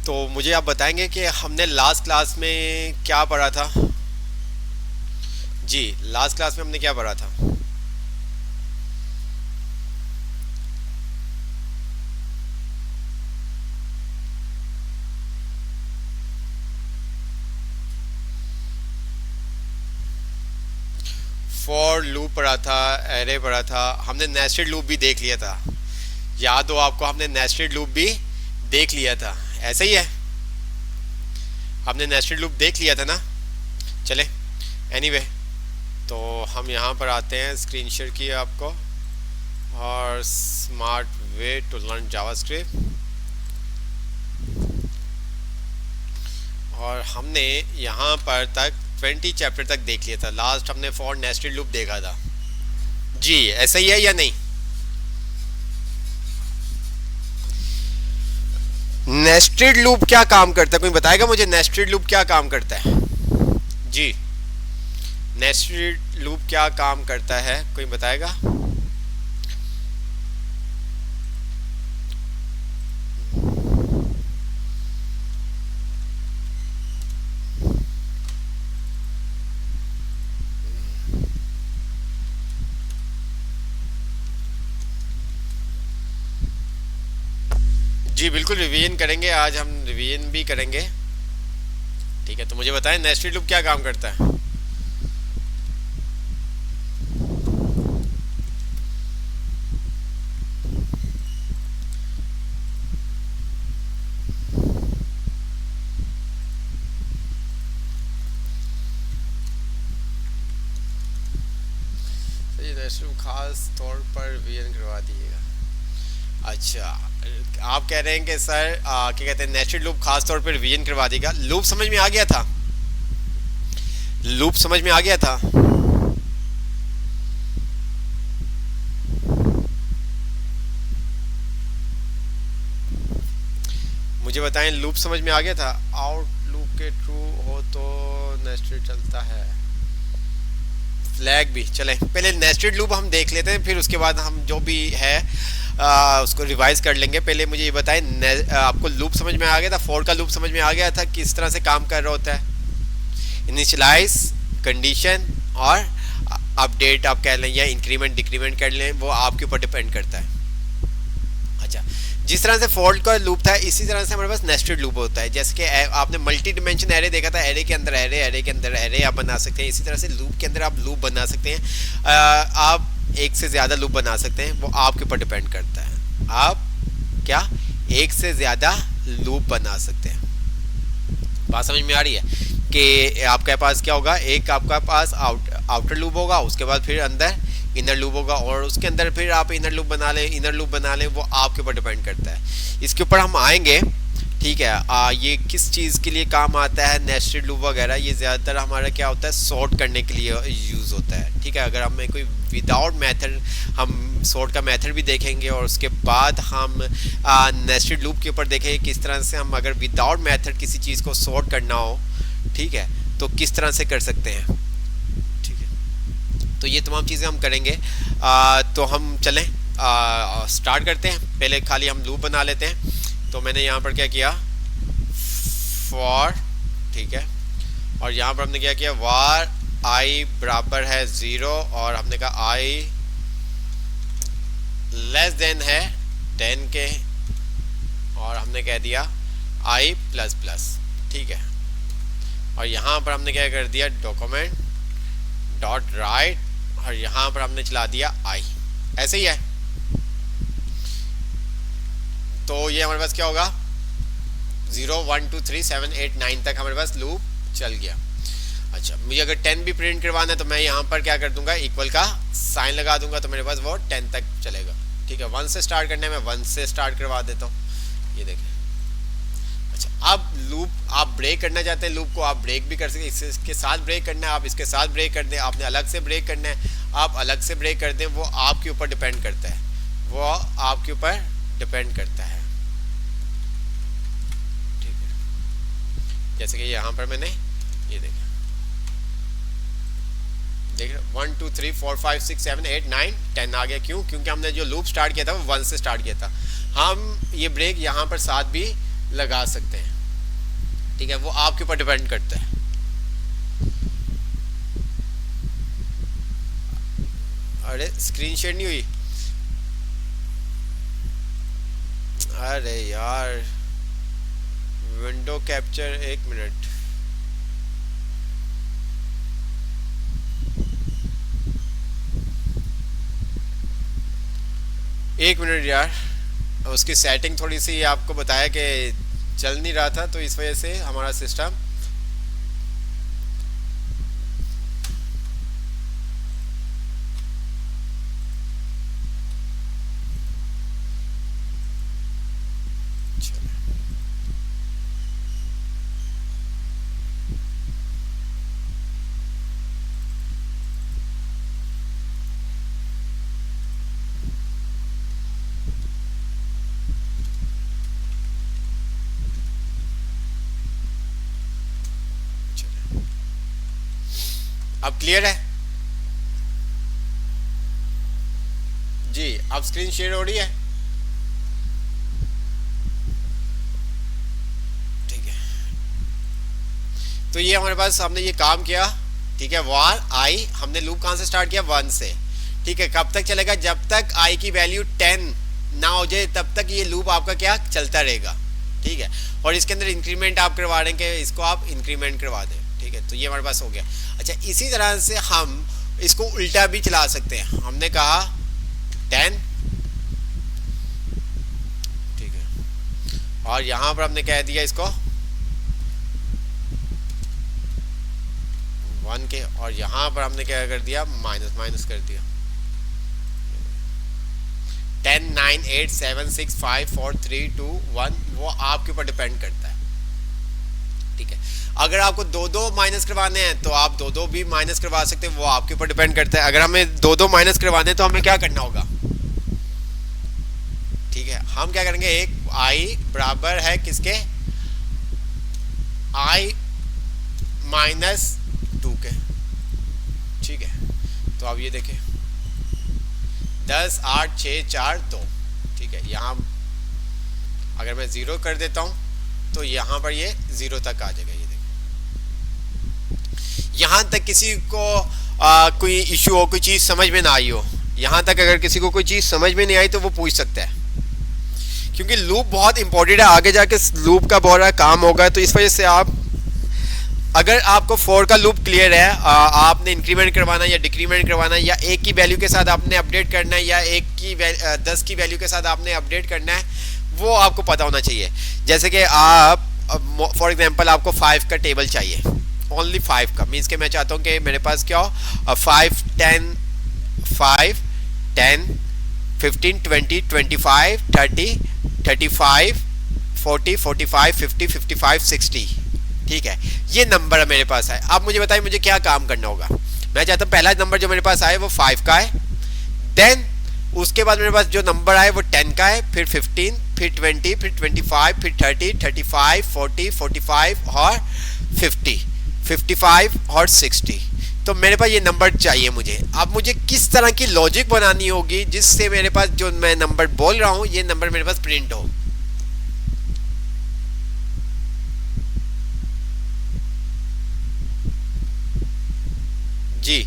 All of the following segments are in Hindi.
तो मुझे आप बताएंगे कि हमने लास्ट क्लास में क्या पढ़ा था। जी, लास्ट क्लास में हमने क्या पढ़ा था। फॉर लूप पढ़ा था, एरे पढ़ा था, हमने नेस्टेड लूप भी देख लिया था। याद हो आपको, हमने नेस्टेड लूप भी देख लिया था, ऐसा ही है। हमने नेस्टेड लूप देख लिया था ना। चले, एनीवे तो हम यहाँ पर आते हैं, स्क्रीन शेयर किया आपको, और smart way to learn JavaScript. और हमने यहाँ पर तक 20 चैप्टर तक देख लिया था। लास्ट हमने फॉर नेस्टेड लूप देखा था। जी, ऐसा ही है या नहीं। नेस्टेड लूप क्या काम करता है, कोई बताएगा मुझे नेस्टेड लूप क्या काम करता है। जी, नेस्टेड लूप क्या काम करता है, कोई बताएगा। जी बिल्कुल, रिवीजन करेंगे आज, हम रिवीजन भी करेंगे। ठीक है, तो मुझे बताएं नेस्टेड लूप क्या काम करता है। नेस्टेड लूप खास तौर पर रिवीजन करवा दिएगा। अच्छा, आप कह रहे हैं कि सर क्या कहते हैं, नेस्टेड लूप खास तौर पर रिवीजन करवा देगा। लूप समझ में आ गया था, लूप समझ में आ गया था। मुझे बताएं, लूप समझ में आ गया था। आउट लूप के ट्रू हो तो नेस्टेड चलता है, फ्लैग भी। चले, पहले नेस्टेड लूप हम देख लेते हैं, फिर उसके बाद हम जो भी है उसको रिवाइज कर लेंगे। पहले मुझे ये बताएं, आपको लूप समझ में आ गया था, फॉर का लूप समझ में आ गया था, किस तरह से काम कर रहा होता है। इनिशियलाइज, कंडीशन और अपडेट आप कह लें या इंक्रीमेंट डिक्रीमेंट कर लें, वो आपके ऊपर डिपेंड करता है। अच्छा, जिस तरह से फॉर का लूप था, इसी तरह से हमारे पास नेस्टेड लूप होता है। जैसे कि आपने मल्टी डिमेंशन एरे देखा था, एरे के अंदर एरे, एरे के अंदर एरे आप बना सकते हैं। इसी तरह से लूप के अंदर आप लूप बना सकते हैं। आप एक से ज़्यादा लूप बना सकते हैं, वो आपके ऊपर डिपेंड करता है। आप क्या एक से ज़्यादा लूप बना सकते हैं। बात समझ में आ रही है कि आपके पास क्या होगा, एक आपका पास आउटर लूप होगा, उसके बाद फिर अंदर इनर लूप होगा, और उसके अंदर फिर आप इनर लूप बना लें, इनर लूप बना लें, वो आपके ऊपर डिपेंड करता है। इसके ऊपर हम आएंगे। ठीक है, ये किस चीज़ के लिए काम आता है नेस्टेड लूप वगैरह, ये ज़्यादातर हमारा क्या होता है, सॉर्ट करने के लिए यूज़ होता है। ठीक है, अगर हमें कोई विदाउट मेथड, हम सॉर्ट का मेथड भी देखेंगे, और उसके बाद हम नेस्टेड लूप के ऊपर देखेंगे किस तरह से हम अगर विदाउट मेथड किसी चीज़ को सॉर्ट करना हो, ठीक है, तो किस तरह से कर सकते हैं। ठीक है, तो ये तमाम चीज़ें हम करेंगे। तो हम चलें, स्टार्ट करते हैं। पहले खाली हम लूप बना लेते हैं। तो मैंने यहाँ पर क्या किया, फॉर, ठीक है, और यहाँ पर हमने क्या किया, वार आई बराबर है 0, और हमने कहा आई लेस देन है 10 के, और हमने कह दिया आई प्लस प्लस। ठीक है, और यहाँ पर हमने क्या कर दिया, डॉक्यूमेंट डॉट राइट, और यहाँ पर हमने चला दिया आई। ऐसे ही है। तो ये हमारे पास क्या होगा, 0 1 2 3 7 8 9 तक हमारे पास लूप चल गया। अच्छा, मुझे अगर 10 भी प्रिंट करवाना है तो मैं यहाँ पर क्या कर दूंगा, इक्वल का साइन लगा दूंगा, तो मेरे पास वो 10 तक चलेगा। ठीक है, 1 से स्टार्ट करने में 1 से स्टार्ट करवा देता हूँ। ये देखें। अच्छा, अब लूप आप ब्रेक करना चाहते हैं, लूप को आप ब्रेक भी कर सकते हैं। इसके साथ ब्रेक करना है, आप इसके साथ ब्रेक कर दें, आपने अलग से ब्रेक करना है, आप अलग से ब्रेक कर दें, वो आपके ऊपर डिपेंड करता है, वो आपके ऊपर डिपेंड करता है। ठीक है, जैसे कि यहाँ पर मैंने ये देखा, देख 1 2 3 4 5 6 7 8 9 10 आ गया। क्यों? क्योंकि हमने जो लूप स्टार्ट किया था वो 1 से स्टार्ट किया था। हम ये ब्रेक यहाँ पर साथ भी लगा सकते हैं। ठीक है, वो आपके ऊपर डिपेंड करता है। अरे स्क्रीन शेयर नहीं हुई? अरे यार, विंडो कैप्चर, एक मिनट। एक मिनट यार, उसकी सेटिंग थोड़ी सी आपको बताया कि चल नहीं रहा था, तो इस वजह से हमारा सिस्टम। अब क्लियर है जी? अब स्क्रीन शेयर हो रही है? ठीक है, तो ये हमारे पास हमने ये काम किया। ठीक है, वार आई, हमने लूप कहाँ से स्टार्ट किया? 1 से। ठीक है, कब तक चलेगा? जब तक आई की वैल्यू 10 ना हो जाए तब तक ये लूप आपका क्या चलता रहेगा। ठीक है, और इसके अंदर इंक्रीमेंट आप करवा रहे हैं कि इसको आप इंक्रीमेंट करवा दें। ठीक है, तो ये हमारे पास हो गया। अच्छा, इसी तरह से हम इसको उल्टा भी चला सकते हैं। हमने कहा 10, ठीक है, और यहां पर हमने कह दिया इसको 1 के, और यहां पर हमने क्या कर दिया? माइनस माइनस कर दिया। 10 9 8 7 6 5 4 3 2 1, वो आपके ऊपर डिपेंड करता है। ठीक है, अगर आपको दो दो माइनस करवाने हैं तो आप दो दो भी माइनस करवा सकते हैं, वो आपके ऊपर डिपेंड करता है। अगर हमें दो दो माइनस करवाने हैं तो हमें क्या करना होगा? ठीक है, हम क्या करेंगे? एक आई बराबर है किसके? आई माइनस 2 के। ठीक है, तो अब ये देखें 10 8 6 4 2। ठीक है, यहाँ अगर मैं 0 कर देता हूँ तो यहाँ पर ये 0 तक आ जाएगा। ये देखिए, यहाँ तक किसी को कोई इशू हो, कोई चीज़ समझ में ना आई हो, यहाँ तक अगर किसी को कोई चीज़ समझ में नहीं आई तो वो पूछ सकता है, क्योंकि लूप बहुत इंपॉर्टेंट है। आगे जाके लूप का बहुत काम होगा, तो इस वजह से आप, अगर आपको 4 का लूप क्लियर है, आपने इंक्रीमेंट करवाना या डिक्रीमेंट करवाना, या एक की वैल्यू के साथ आपने अपडेट करना है, या एक की 10 की वैल्यू के साथ आपने अपडेट करना है, वो आपको पता होना चाहिए। जैसे कि आप फॉर एग्जांपल आपको 5 का टेबल चाहिए, ओनली 5 का, मीन्स के मैं चाहता हूँ कि मेरे पास क्या हो, 5 10 5 10 15 20 25 30 35 40 45 50 55 60। ठीक है, ये नंबर मेरे पास है। अब मुझे बताइए मुझे क्या काम करना होगा? मैं चाहता हूँ पहला नंबर जो मेरे पास आए वो 5 का है, देन उसके बाद मेरे पास जो नंबर आए वो 10 का है, फिर 15, फिर 20, फिर 25, फिर 30, 35, 40, 45 और 50, 55 और 60। तो मेरे पास ये नंबर चाहिए मुझे। अब मुझे किस तरह की लॉजिक बनानी होगी जिससे मेरे पास जो मैं नंबर बोल रहा हूँ ये नंबर मेरे पास प्रिंट हो? जी,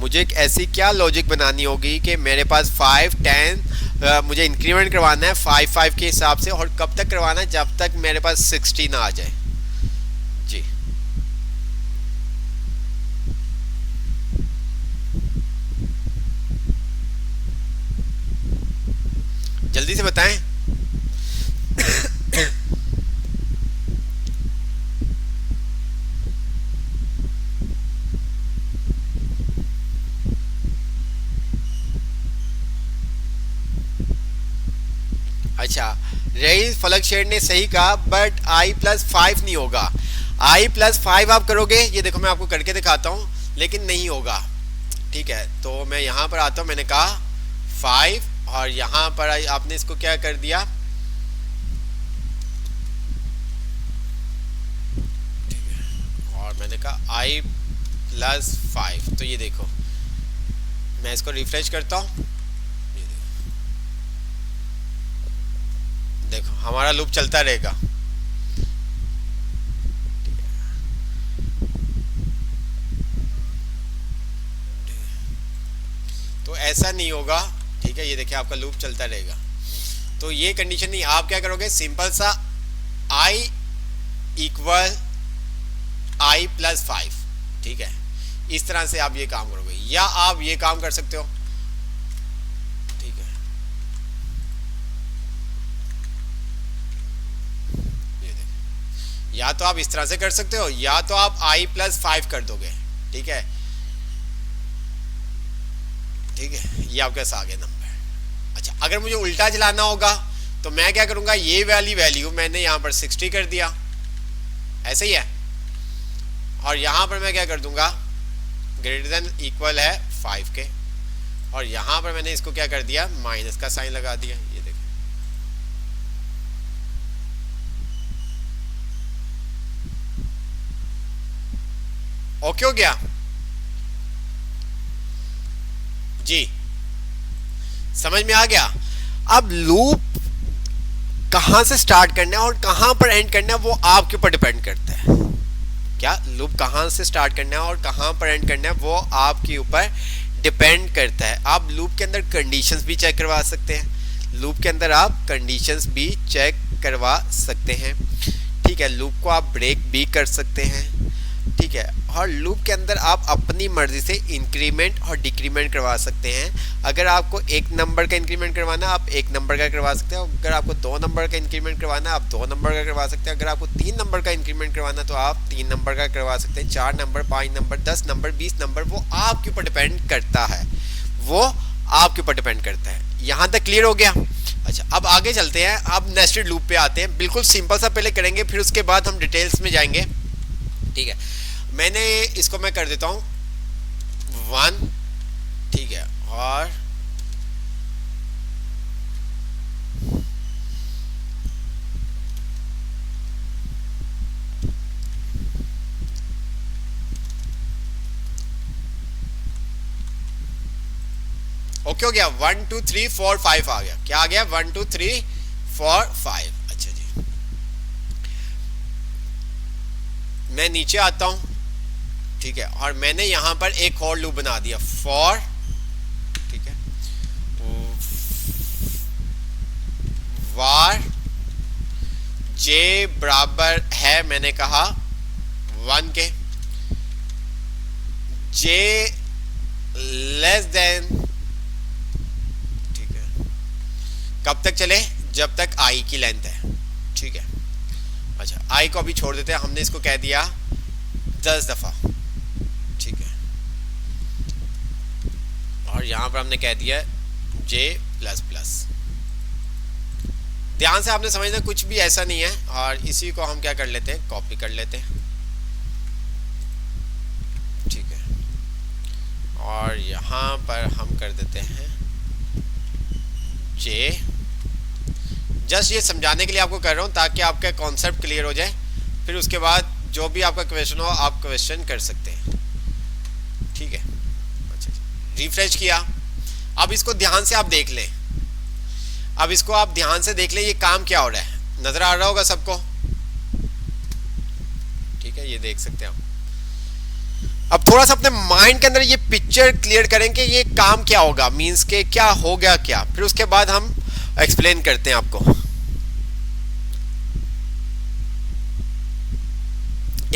मुझे एक ऐसी क्या लॉजिक बनानी होगी कि मेरे पास 5 10 मुझे इंक्रीमेंट करवाना है 5 5 के हिसाब से, और कब तक करवाना है? जब तक मेरे पास 60 ना आ जाए। जी, जल्दी से बताएं। अच्छा, रईस फलक शेर ने सही कहा, बट i प्लस 5 नहीं होगा। i प्लस 5 आप करोगे, ये देखो मैं आपको करके दिखाता हूँ, लेकिन नहीं होगा। ठीक है, तो मैं यहाँ पर आता हूँ, मैंने कहा 5, और यहाँ पर आपने इसको क्या कर दिया? ठीक है, और मैंने कहा i प्लस 5। तो ये देखो मैं इसको रिफ्रेश करता हूँ, देखो हमारा लूप चलता रहेगा। ऐसा नहीं होगा, ठीक है। ये देखिए आपका लूप चलता रहेगा, तो ये कंडीशन नहीं। आप क्या करोगे, सिंपल सा i इक्वल i प्लस 5, ठीक है। इस तरह से आप ये काम करोगे, या आप ये काम कर सकते हो, ठीक है। ये देखिए, या तो आप इस तरह से कर सकते हो, या तो आप i प्लस 5 कर दोगे, ठीक है। ठीक है, ये आपके पास आ गया नंबर। अच्छा, अगर मुझे उल्टा चलाना होगा तो मैं क्या करूंगा, ये वाली वैल्यू मैंने यहाँ पर 60 कर दिया, ऐसे ही है, और यहाँ पर मैं क्या कर दूंगा, ग्रेटर देन इक्वल है 5 के, और यहाँ पर मैंने इसको क्या कर दिया, माइनस का साइन लगा दिया। ये देखिए, ओके हो गया जी, समझ में आ गया। अब लूप कहां से स्टार्ट करना है और कहां पर एंड करना है वो आपके ऊपर डिपेंड करता है। क्या लूप कहां से स्टार्ट करना है और कहां पर एंड करना है वो आपके ऊपर डिपेंड करता है। आप लूप के अंदर कंडीशंस भी चेक करवा सकते हैं, लूप के अंदर आप कंडीशंस भी चेक करवा सकते हैं, ठीक है। लूप को आप ब्रेक भी कर सकते हैं, ठीक है। और लूप के अंदर आप अपनी मर्जी से इंक्रीमेंट और डिक्रीमेंट करवा सकते हैं। अगर आपको 1 नंबर का इंक्रीमेंट करवाना है आप 1 नंबर का करवा सकते हैं, अगर आपको 2 नंबर का इंक्रीमेंट करवाना है आप 2 नंबर का करवा सकते हैं, अगर आपको 3 नंबर का इंक्रीमेंट करवाना है तो आप 3 नंबर का करवा सकते हैं, 4 नंबर, 5 नंबर, 10 नंबर, 20 नंबर, वो आपके ऊपर डिपेंड करता है, वो आपके ऊपर डिपेंड करता है। यहाँ तक क्लियर हो गया। अच्छा, अब आगे चलते हैं, अब नेस्टेड लूप पे आते हैं। बिल्कुल सिंपल सा पहले करेंगे, फिर उसके बाद हम डिटेल्स में जाएंगे, ठीक है। मैंने इसको मैं कर देता हूं 1, ठीक है, और ओके हो गया। 1 2 3 4 5 आ गया। क्या आ गया, 1 2 3 4 5। अच्छा जी, मैं नीचे आता हूं, ठीक है, और मैंने यहां पर एक और लूप बना दिया फॉर, ठीक है, वार जे बराबर है, मैंने कहा 1 के, जे लेस देन, ठीक है, कब तक चले, जब तक आई की लेंथ है, ठीक है। अच्छा, आई को अभी छोड़ देते हैं, हमने इसको कह दिया 10 दफा, ठीक है, और यहां पर हमने कह दिया जे प्लस प्लस। ध्यान से आपने समझना, कुछ भी ऐसा नहीं है, और इसी को हम क्या कर लेते हैं, कॉपी कर लेते हैं, ठीक है, और यहां पर हम कर देते हैं जे। जस्ट ये समझाने के लिए आपको कर रहा हूं ताकि आपका कॉन्सेप्ट क्लियर हो जाए, फिर उसके बाद जो भी आपका क्वेश्चन हो आप क्वेश्चन कर सकते हैं, ठीक है। अच्छा, रिफ्रेश किया। अब इसको ध्यान से आप देख लें, अब इसको आप ध्यान से देख लें, ये काम क्या हो रहा है, नजर आ रहा होगा सबको, ठीक है, ये देख सकते हैं आप। अब थोड़ा सा अपने माइंड के अंदर ये पिक्चर क्लियर करें कि ये काम क्या होगा, मींस के क्या हो गया क्या, फिर उसके बाद हम एक्सप्लेन करते हैं आपको।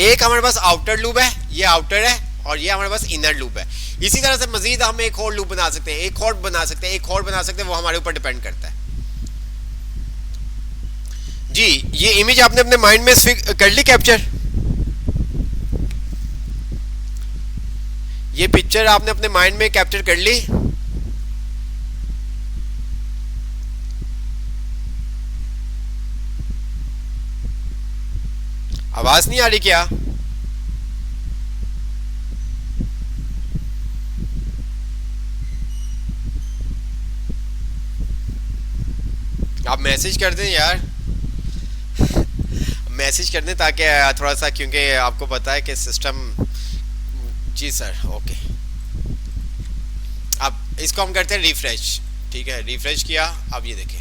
एक हमारे पास आउटर लूप है, ये आउटर है, और ये हमारे पास इनर लूप है। इसी तरह से मजीद हम एक और लूप बना सकते हैं, एक और बना सकते हैं, एक और बना सकते हैं, वो हमारे ऊपर डिपेंड करता है जी। ये इमेज आपने अपने माइंड में कर ली कैप्चर, ये पिक्चर आपने अपने माइंड में कैप्चर कर ली। आवाज नहीं आ रही क्या? आप मैसेज कर दें यार, मैसेज कर दें ताकि थोड़ा सा, क्योंकि आपको पता है कि सिस्टम। जी सर, ओके। अब इसको हम करते हैं रिफ्रेश, ठीक है, रिफ्रेश किया। अब ये देखें,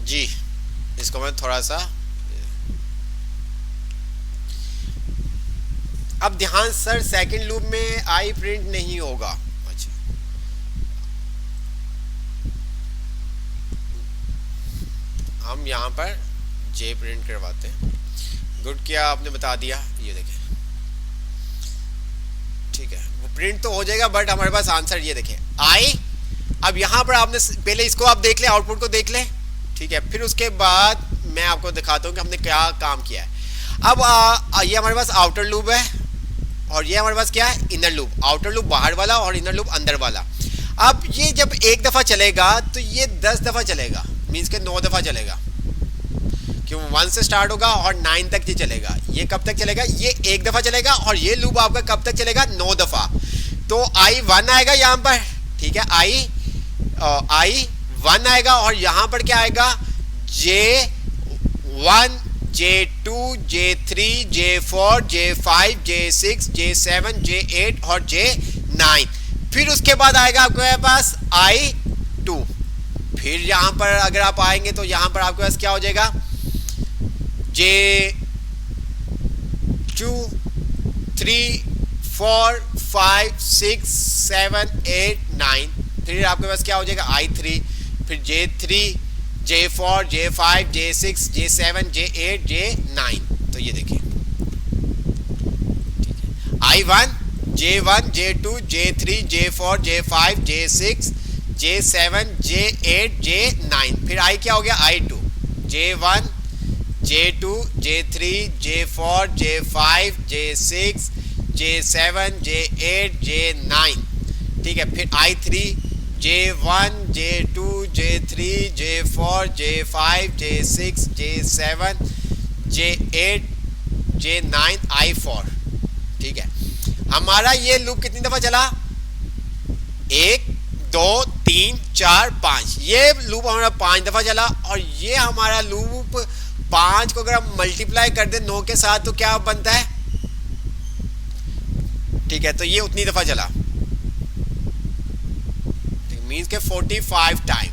जी इसको मैं थोड़ा सा, अब ध्यान सर सेकंड लूप में आई प्रिंट नहीं होगा। अच्छा, हम यहाँ पर जे प्रिंट करवाते हैं। गुड किया आपने बता दिया, ये देखें, ठीक है वो प्रिंट तो हो जाएगा, बट हमारे पास आंसर ये देखें आई। अब यहाँ पर आपने पहले इसको आप देख ले, आउटपुट को देख ले, ठीक है, फिर उसके बाद मैं आपको दिखाता हूँ कि हमने क्या काम किया है। अब ये हमारे पास आउटर लूप है और ये हमारे पास क्या है, इनर लूप। आउटर लूप बाहर वाला और इनर लूप अंदर वाला। अब ये जब एक दफ़ा चलेगा तो ये 10 दफ़ा चलेगा, मीन्स के 9 दफ़ा चलेगा, क्यों 1 से स्टार्ट होगा और 9 तक ये चलेगा। ये कब तक चलेगा, ये एक दफ़ा चलेगा, और ये लूप आपका कब तक चलेगा, 9 दफ़ा। तो आई 1 आएगा यहाँ पर, ठीक है, आई 1 आएगा, और यहाँ पर क्या आएगा, J1 J2 J3 J4 J5 J6 J7 J8 और J9। फिर उसके बाद आएगा आपके पास I2। फिर यहाँ पर अगर आप आएंगे तो यहाँ पर आपके पास क्या हो जाएगा, J2 3 4 5 6 7 8 9। फिर आपके पास क्या हो जाएगा I3, फिर J3 J4 J5 J6 J7 J8 J9। तो ये देखिए, ठीक है, I1 J1 J2 J3 J4 J5 J6 J7 J8 J9। फिर I क्या हो गया, I2 J1 J2 J3 J4 J5 J6 J7 J8 J9, ठीक है। फिर I3 J1 J2 J3 J4 J5 J6 J7 J8 J9 I4, ठीक है। हमारा ये लूप कितनी दफा चला, 1 2 3 4 5, ये लूप हमारा 5 दफा चला। और ये हमारा लूप 5 को अगर हम मल्टीप्लाई कर दे 9 के साथ तो क्या बनता है, ठीक है, तो ये उतनी दफा चला, मीन्स के 45 टाइम,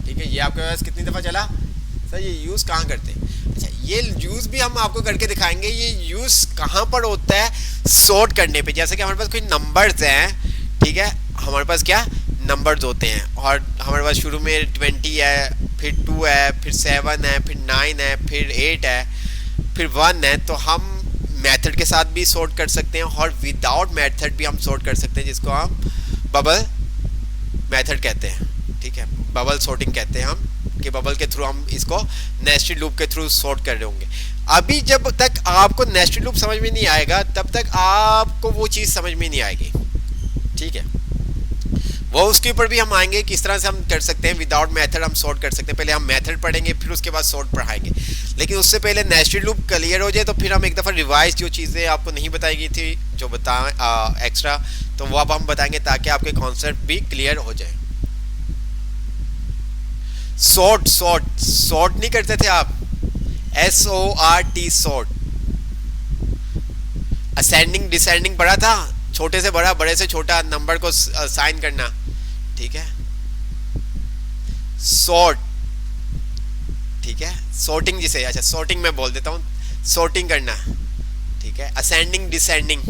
ठीक है। ये आपके पास कितनी दफा चला सर, ये यूज कहाँ करते हैं, अच्छा ये यूज भी हम आपको करके दिखाएंगे। ये यूज कहाँ पर होता है, सॉर्ट करने पे। जैसे कि हमारे पास कोई नंबर्स हैं, ठीक है, हमारे पास क्या नंबर्स होते हैं, और हमारे पास शुरू में 20 है, फिर 2 है, फिर 7 है, फिर 9 है, फिर 8 है, फिर 1 है। तो हम मेथड के साथ भी सॉर्ट कर सकते हैं और विदाउट मेथड भी हम सॉर्ट कर सकते हैं, जिसको हम बबल मेथड कहते हैं, ठीक है, बबल सॉर्टिंग कहते हैं हम, कि बबल के थ्रू हम इसको नेस्टेड लूप के थ्रू सॉर्ट कर रहे होंगे। अभी जब तक आपको नेस्टेड लूप समझ में नहीं आएगा तब तक आपको वो चीज़ समझ में नहीं आएगी, ठीक है। वो उसके ऊपर भी हम आएंगे किस तरह से हम कर सकते हैं, विदाउट मेथड हम सॉर्ट कर सकते हैं। पहले हम मेथड पढ़ेंगे, फिर उसके बाद सॉर्ट पढ़ाएंगे, लेकिन उससे पहले नेस्टेड लूप क्लियर हो जाए तो फिर हम एक दफ़ा रिवाइज जो चीज़ें आपको नहीं बताई गई थी, जो एक्स्ट्रा, तो वो अब हम बताएंगे ताकि आपके कॉन्सेप्ट भी क्लियर हो जाए। सॉर्ट नहीं करते थे आप, SORT सॉर्ट। असेंडिंग डिसेंडिंग पढ़ा था, छोटे से बड़ा, बड़े से छोटा नंबर को साइन करना, ठीक है, सॉर्ट, ठीक है, सॉर्टिंग जिसे, अच्छा सॉर्टिंग मैं बोल देता हूँ, सॉर्टिंग करना, ठीक है, असेंडिंग डिसेंडिंग,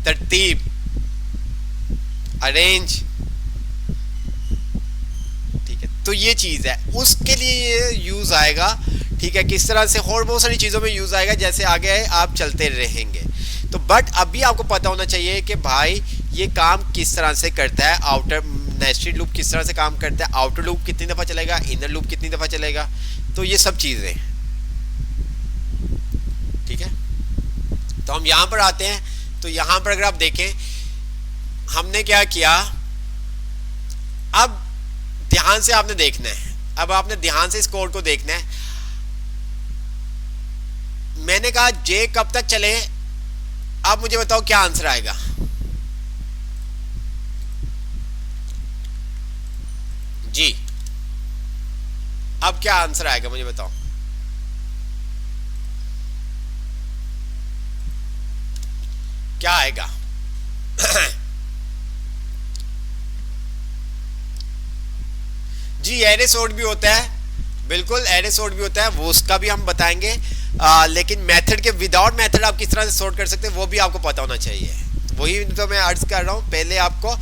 तरतीब, अरेंज, ठीक है। तो ये चीज़ है, उसके लिए ये यूज़ आएगा, ठीक है, किस तरह से, और बहुत सारी चीज़ों में यूज़ आएगा, जैसे आगे आप चलते रहेंगे। तो बट अभी आपको पता होना चाहिए कि भाई ये काम किस तरह से करता है, आउटर नेस्टेड लूप किस तरह से काम करता है, आउटर लूप कितनी दफ़ा चलेगा, इनर लूप कितनी दफ़ा चलेगा, तो ये सब चीज़ें, ठीक है। तो हम यहाँ पर आते हैं, तो यहाँ पर अगर आप देखें हमने क्या किया, अब ध्यान से आपने देखना है, अब आपने ध्यान से इस कोड को देखना है। मैंने कहा जे कब तक चले, अब मुझे बताओ क्या आंसर आएगा, जी अब क्या आंसर आएगा मुझे बताओ, क्या आएगा जी एरे सॉर्ट भी होता है, बिल्कुल एरे सॉर्ट भी होता है, वो उसका भी हम बताएंगे। लेकिन मेथड के विदाउट मेथड आप किस तरह से सॉर्ट कर सकते हैं वो भी आपको पता होना चाहिए। वही तो मैं अर्ज कर रहा हूँ, पहले आपको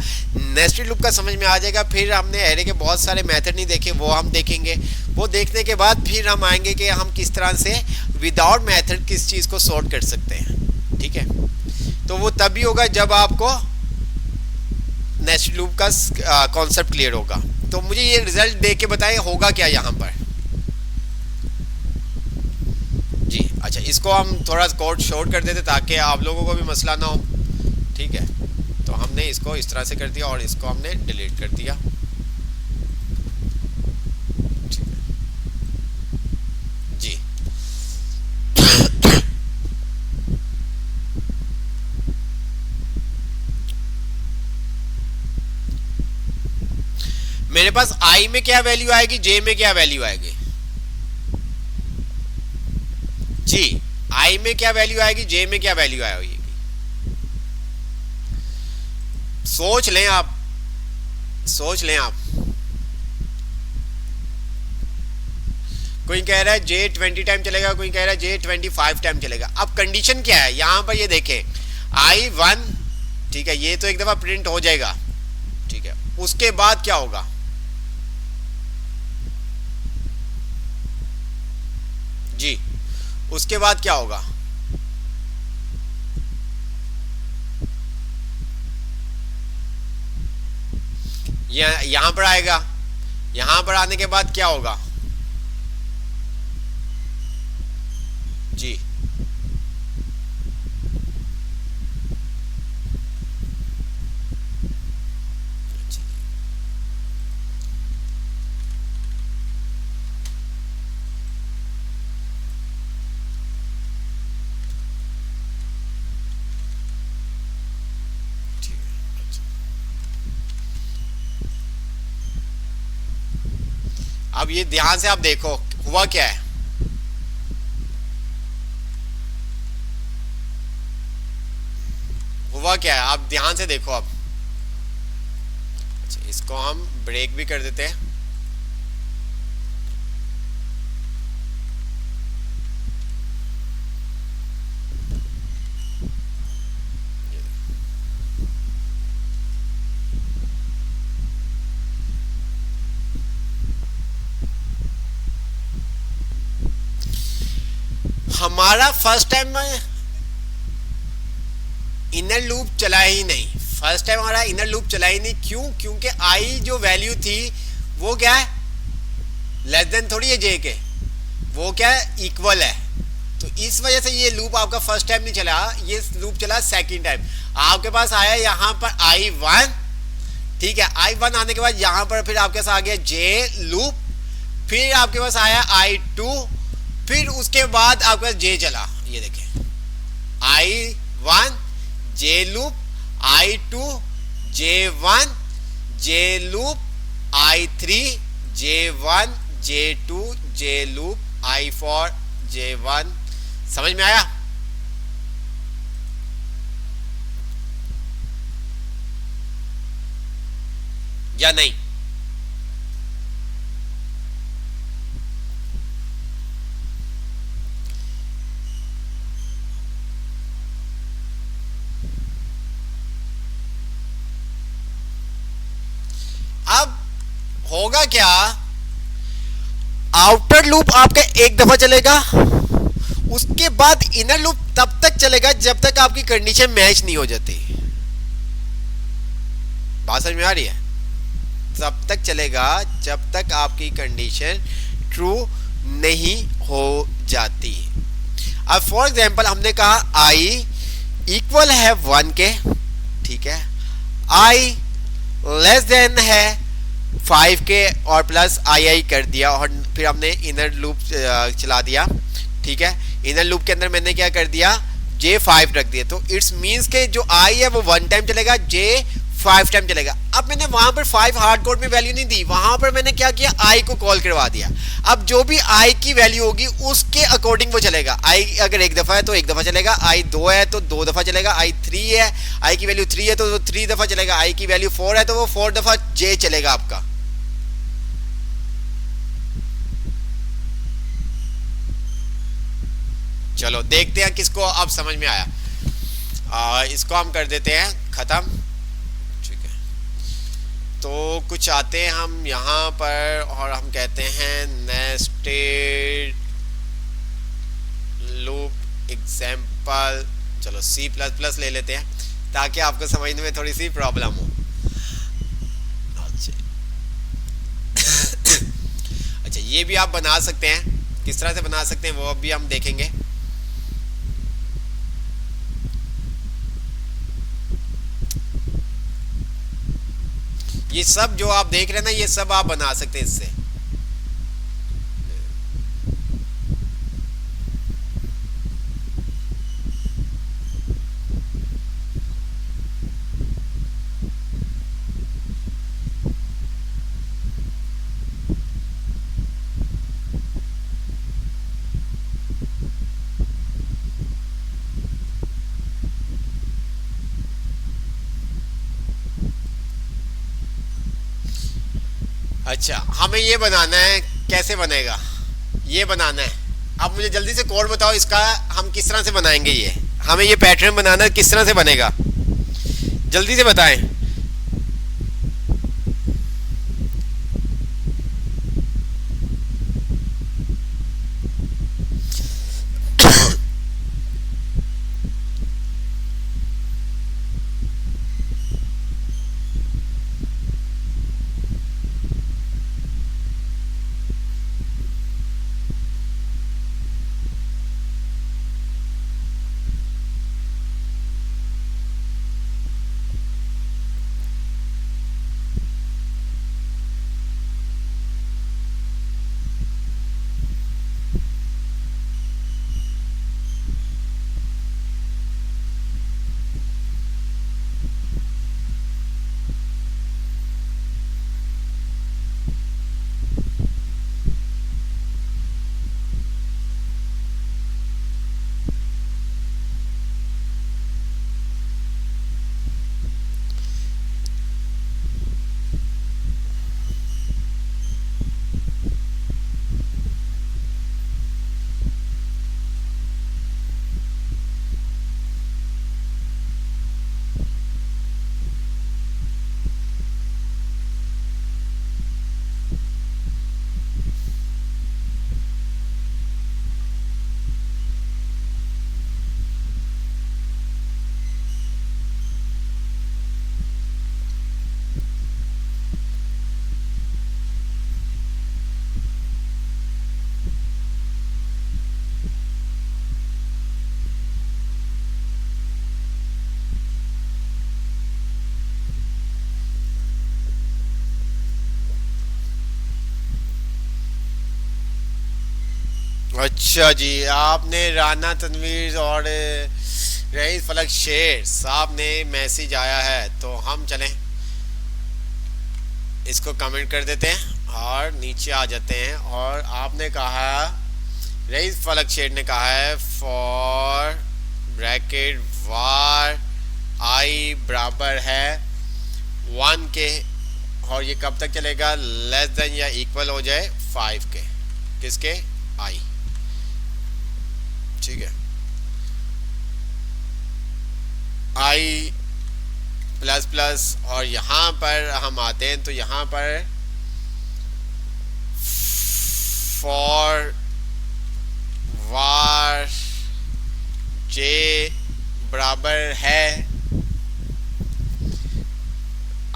नेस्टेड लूप का समझ में आ जाएगा, फिर हमने एरे के बहुत सारे मेथड नहीं देखे, वो हम देखेंगे। वो देखने के बाद फिर हम आएंगे कि हम किस तरह से विदाउट मेथड किस चीज़ को सॉर्ट कर सकते हैं। ठीक है, तो वो तभी होगा जब आपको नेस्टेड लूप का कॉन्सेप्ट क्लियर होगा। तो मुझे ये रिजल्ट देख के बताएं होगा क्या यहाँ पर। जी अच्छा, इसको हम थोड़ा कोड शॉर्ट कर देते ताकि आप लोगों को भी मसला ना हो। ठीक है, तो हमने इसको इस तरह से कर दिया और इसको हमने डिलीट कर दिया। ठीक है जी। मेरे पास आई में क्या वैल्यू आएगी, जे में क्या वैल्यू आएगी? जी, आई में क्या वैल्यू आएगी, जे में क्या वैल्यू आएगी? सोच लें आप, सोच लें आप। कोई कह रहा है जे 20 टाइम चलेगा, कोई कह रहा है जे 25 टाइम चलेगा। अब कंडीशन क्या है यहां पर, ये देखें I1, ठीक है, ये तो एक दफा प्रिंट हो जाएगा। ठीक है, उसके बाद क्या होगा? जी, उसके बाद क्या होगा? यहां पर आएगा, यहां पर आने के बाद क्या होगा? जी अब ये ध्यान से आप देखो हुआ क्या है। हुआ क्या है आप ध्यान से देखो। अब अच्छा, इसको हम ब्रेक भी कर देते हैं। हमारा फर्स्ट टाइम में इनर लूप चला ही नहीं, फर्स्ट टाइम हमारा इनर लूप चला ही नहीं। क्यों? क्योंकि आई जो वैल्यू थी वो क्या है, लेस देन थोड़ी है जे के, वो क्या है, इक्वल है। तो इस वजह से ये लूप आपका फर्स्ट टाइम नहीं चला, ये लूप चला सेकंड टाइम। आपके पास आया यहाँ पर I1, ठीक है, I1 आने के बाद यहाँ पर फिर आपके पास आ गया जे लूप, फिर आपके पास आया I2, फिर उसके बाद आपके पास जे चला। ये देखें I1 जे लूप, I2 J1 जे लूप, I3 J1 J2 जे लूप, I4 J1। समझ में आया? या नहीं? अब होगा क्या, आउटर लूप आपका एक दफा चलेगा, उसके बाद इनर लूप तब तक चलेगा जब तक आपकी कंडीशन मैच नहीं हो जाती। बात समझ में आ रही है? तब तक चलेगा जब तक आपकी कंडीशन ट्रू नहीं हो जाती। अब फॉर एग्जांपल हमने कहा आई इक्वल है 1 के, ठीक है, आई लेस देन है 5 के और प्लस आई कर दिया, और फिर हमने इनर लूप चला दिया। ठीक है, इनर लूप के अंदर मैंने क्या कर दिया, J5 रख दिया। तो इट्स मींस के जो आई है वो 1 टाइम चलेगा, J5 टाइम चलेगा। अब मैंने वहां पर 5 हार्ड कोड में वैल्यू नहीं दी, वहां पर मैंने क्या किया, आई को कॉल करवा दिया। अब जो भी आई की वैल्यू होगी उसके अकॉर्डिंग वो चलेगा। आई अगर एक दफा है तो एक दफा चलेगा, आई 2 है तो 2 दफा चलेगा, आई 3 है, आई की वैल्यू 3 है तो 3 दफा चलेगा, आई की वैल्यू 4 है तो वो 4 दफा J चलेगा आपका। चलो देखते हैं किसको अब समझ में आया। इसको हम कर देते हैं ख़त्म। ठीक है, तो कुछ आते हैं हम यहाँ पर और हम कहते हैं नेस्टेड लूप एग्जाम्पल। चलो C++ ले लेते हैं ताकि आपको समझने में थोड़ी सी प्रॉब्लम हो। अच्छा, ये भी आप बना सकते हैं, किस तरह से बना सकते हैं वो भी हम देखेंगे। ये सब जो आप देख रहे हैं ना, ये सब आप बना सकते हैं इससे। अच्छा, हमें ये बनाना है, कैसे बनेगा ये बनाना है। अब मुझे जल्दी से कोड बताओ इसका, हम किस तरह से बनाएंगे ये। हमें ये पैटर्न बनाना है, किस तरह से बनेगा जल्दी से बताएं। अच्छा जी, आपने राना तनवीर और रईस फलक शेर साहब ने मैसेज आया है, तो हम चलें इसको कमेंट कर देते हैं और नीचे आ जाते हैं। और आपने कहा, रईस फलक शेर ने कहा है फॉर ब्रैकेट वार आई बराबर है 1 के, और ये कब तक चलेगा, लेस देन या इक्वल हो जाए 5 के। किसके, आई। ठीक है, आई प्लस प्लस, और यहाँ पर हम आते हैं तो यहाँ पर फॉर वार जे बराबर है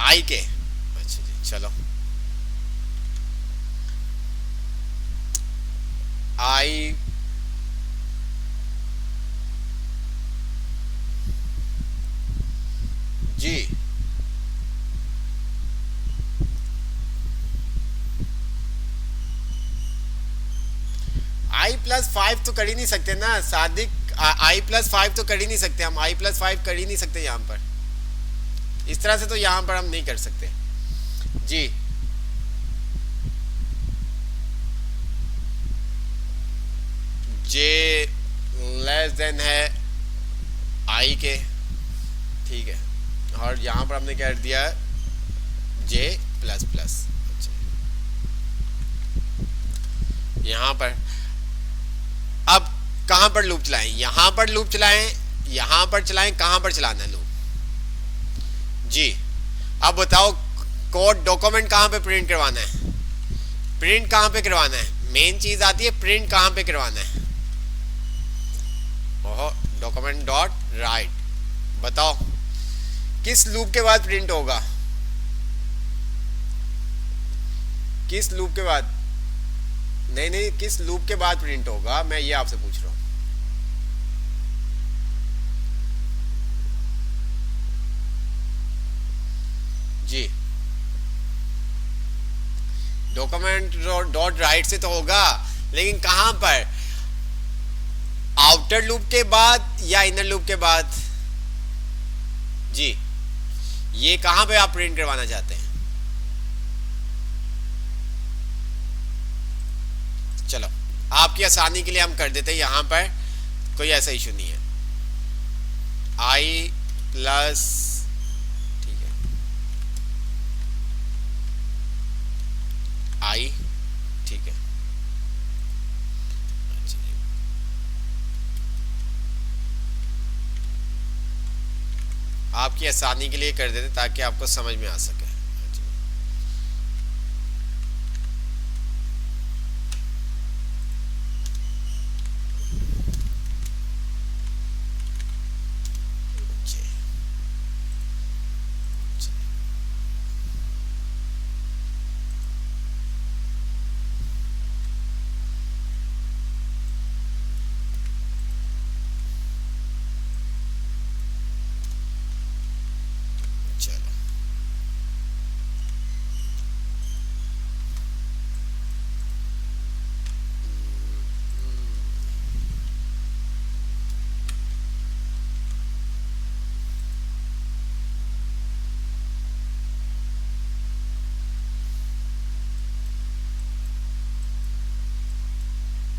आई के। अच्छा जी, चलो आई जी, i+5 तो कर ही नहीं सकते ना सादिक, i+5 तो कर ही नहीं सकते हम, i+5 कर ही नहीं सकते यहाँ पर। इस तरह से तो यहाँ पर हम नहीं कर सकते जी। जे लेस देन है आई के, ठीक है, और यहाँ पर हमने क्या कर दिया, जे प्लस प्लस। अच्छा, यहाँ पर अब कहां पर लूप चलाएं? यहां पर लूप चलाएं, यहां पर चलाएं, कहां पर चलाना है लूप? जी, अब बताओ कोड डॉक्यूमेंट कहां पे प्रिंट करवाना है? प्रिंट कहां पे करवाना है? मेन चीज आती है प्रिंट कहां पे करवाना है। ओहो, डॉक्यूमेंट डॉट राइट, बताओ किस लूप के बाद प्रिंट होगा? किस लूप के बाद? नहीं नहीं, किस लूप के बाद प्रिंट होगा, मैं ये आपसे पूछ रहा हूँ। जी, डॉक्यूमेंट डॉट राइट से तो होगा, लेकिन कहां पर? आउटर लूप के बाद या इनर लूप के बाद? जी, ये कहां पे आप प्रिंट करवाना चाहते हैं? चलो, आपकी आसानी के लिए हम कर देते हैं, यहां पर कोई ऐसा इशू नहीं है। आई प्लस, ठीक है, आई, ठीक है। अच्छा जी, आपकी आसानी के लिए कर देते ताकि आपको समझ में आ सके। चलो,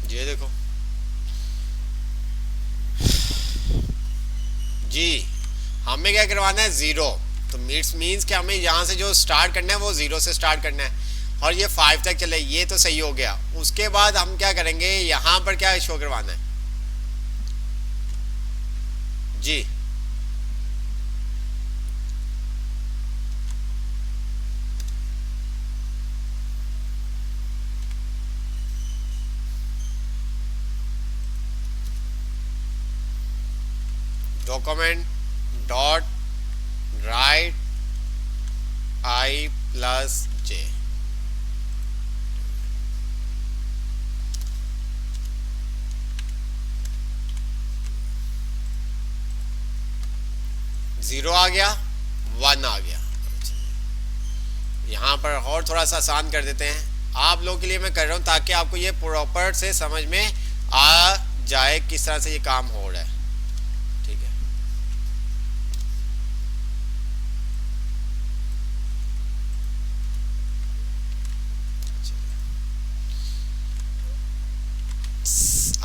ये देखो जी, हमें क्या करवाना है? जीरो। तो मीन्स कि हमें यहाँ से जो स्टार्ट करना है वो जीरो से स्टार्ट करना है, और ये 5 तक चले, ये तो सही हो गया। उसके बाद हम क्या करेंगे, यहाँ पर क्या शो करवाना है? जी, document dot right I plus J. Zero आ गया, 1 आ गया। यहाँ पर और थोड़ा सा आसान कर देते हैं आप लोगों के लिए, मैं कर रहा हूँ ताकि आपको ये प्रॉपर से समझ में आ जाए किस तरह से ये काम हो रहा है। ठीक है,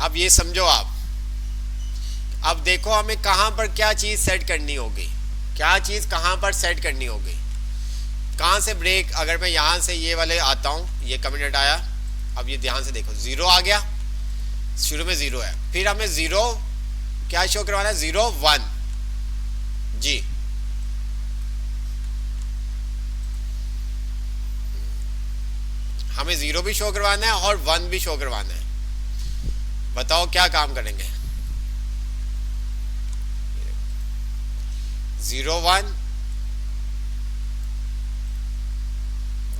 अब ये समझो आप। अब देखो हमें कहां पर क्या चीज सेट करनी होगी, क्या चीज कहां पर सेट करनी होगी, कहां से ब्रेक। अगर मैं यहां से ये वाले आता हूं, ये कमिट आया, अब ये ध्यान से देखो, जीरो आ गया, शुरू में जीरो है, फिर हमें जीरो क्या शो करवाना है? 0 1। जी, हमें जीरो भी शो करवाना है और 1 भी शो करवाना है। बताओ क्या काम करेंगे? 0 1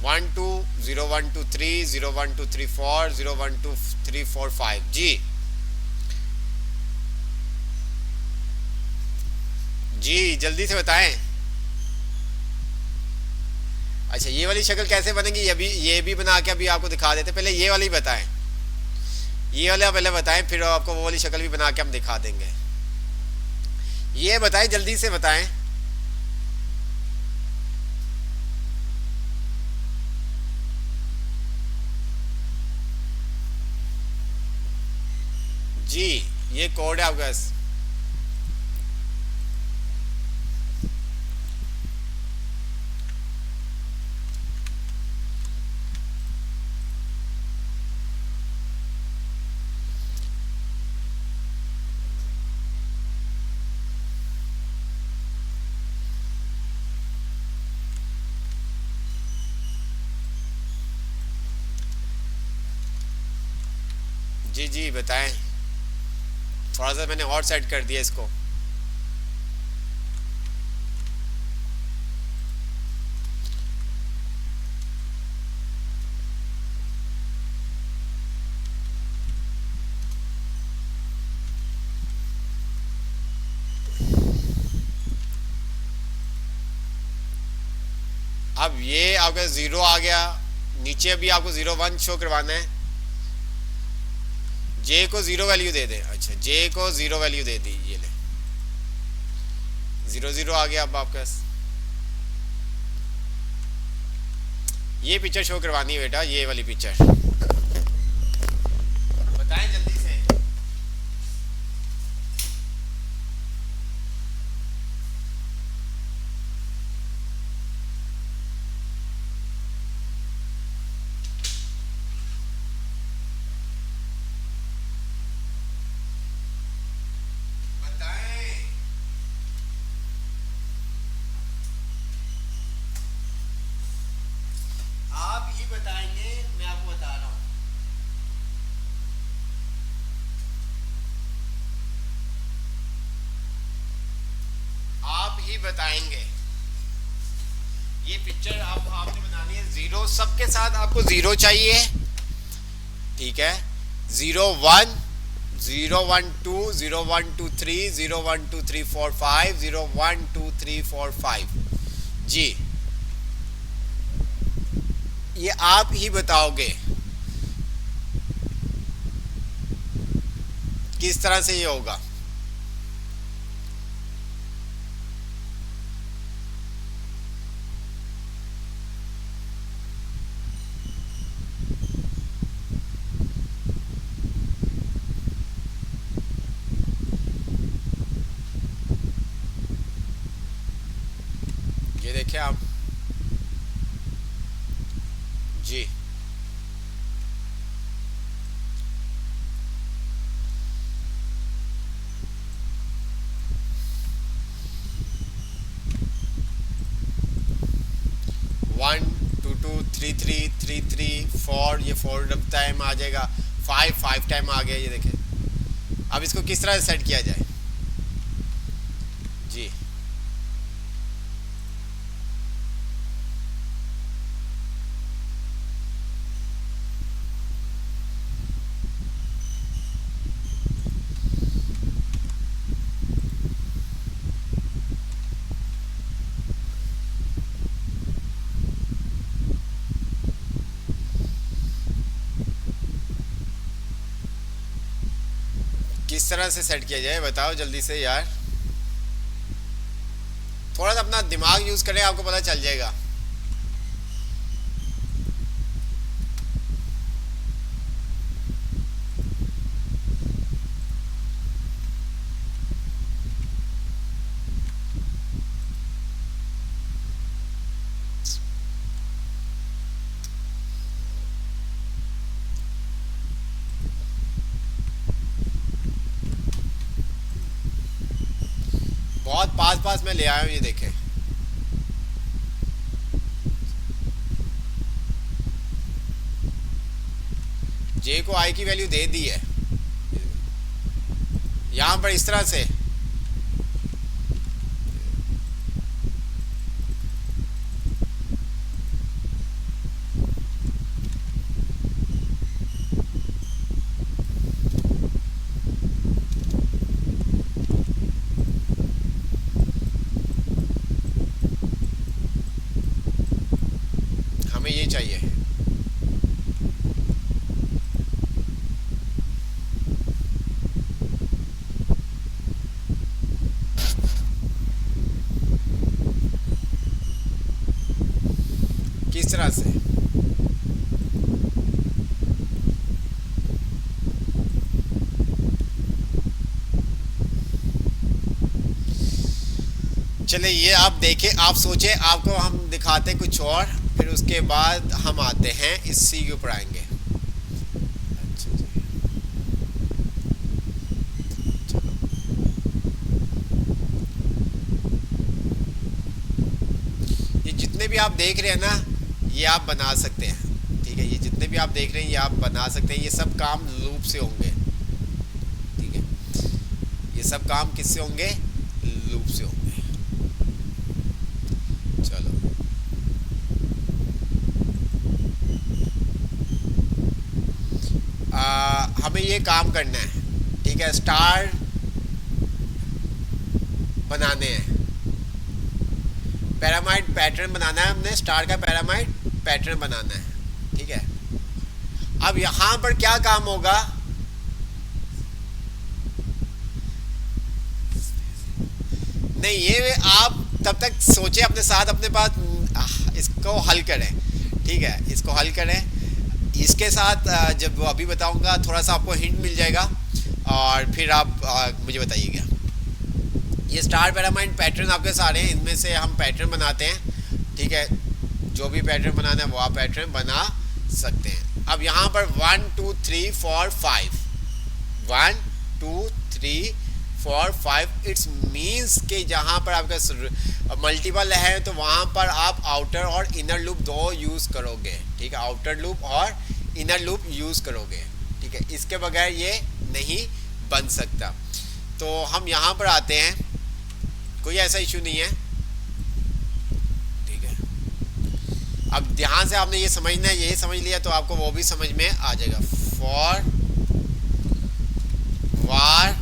1 2 0 1 2 3 0 1 2 3 4 0 1 2 3 4 5। जी जी, जल्दी से बताएं। अच्छा, ये वाली शक्ल कैसे बनेगी? ये भी बना के अभी आपको दिखा देते, पहले ये वाली बताएं, ये वाला पहले बताएं, फिर आपको वो वाली शक्ल भी बना के हम दिखा देंगे। ये बताएं, जल्दी से बताएं। जी, ये कोड है आपका। जी जी बताएं। थोड़ा सा मैंने और सेट कर दिया इसको। अब ये आपका जीरो आ गया। नीचे भी आपको 0 1 शो करवाना है। जे को जीरो वैल्यू दे दें। अच्छा, जे को जीरो वैल्यू दे दी, ये ले 0 0 आ गया। अब आपके पास ये पिक्चर शो करवानी है बेटा, ये वाली पिक्चर। बताएं जल्दी से। बताएं। आप ही बताएंगे, मैं आपको बता रहा हूँ। आप ही बताएंगे। ये पिक्चर आपने बनानी है। जीरो सबके साथ आपको जीरो चाहिए, ठीक है। 0 1 0 1 2 0 1 2 3 0 1 2 3 4 5 0 1 2 3 4 5 जी। ये आप ही बताओगे किस तरह से ये होगा। ये देखिए आप जी। One two two three three three three four, ये 4 टाइम आ जाएगा। 5 टाइम आ गया, ये देखें। अब इसको किस तरह से सेट किया जाए जी। किस तरह से सेट किया जाए बताओ जल्दी से यार। थोड़ा सा अपना दिमाग यूज करें, आपको पता चल जाएगा। बहुत पास पास में ले आया हूँ, ये देखें। जे को आई की वैल्यू दे दी है यहाँ पर इस तरह से। हमें ये चाहिए। किस तरह से? चले ये आप देखें, आप सोचें, आपको हम दिखाते कुछ और, फिर उसके बाद हम आते हैं इसी के ऊपर आएंगे। अच्छा जी, चलो। ये जितने भी आप देख रहे हैं ना, ये आप बना सकते हैं, ठीक है, ये जितने भी आप देख रहे हैं ये आप बना सकते हैं, ये सब काम लूप से होंगे। ठीक है, ये सब काम किससे होंगे? लूप से होंगे। चलो हमें ये काम करना है, ठीक है, स्टार बनाने हैं, पैरामाइड पैटर्न बनाना है, हमने स्टार का पैरामाइड पैटर्न बनाना है। ठीक है, अब यहां पर क्या काम होगा? नहीं, ये आप तब तक सोचे अपने साथ, अपने पास इसको हल करें। ठीक है, इसको हल करें, इसके साथ जब अभी बताऊंगा थोड़ा सा आपको हिंट मिल जाएगा और फिर आप मुझे बताइएगा। ये स्टार पैरामाइड पैटर्न आपके सारे हैं, इनमें से हम पैटर्न बनाते हैं। ठीक है, जो भी पैटर्न बनाना है वो आप पैटर्न बना सकते हैं। अब यहाँ पर 1 2 3 4 5 1 2 3 4 5 इट्स मीन्स कि जहाँ पर आपका मल्टीपल है तो वहाँ पर आप आउटर और इनर लूप दो यूज़ करोगे। ठीक है, आउटर लूप और इनर लूप यूज़ करोगे। ठीक है, इसके बगैर ये नहीं बन सकता। तो हम यहाँ पर आते हैं, कोई ऐसा इशू नहीं है। ठीक है, अब ध्यान से आपने ये समझना है, ये समझ लिया तो आपको वो भी समझ में आ जाएगा। फॉर वार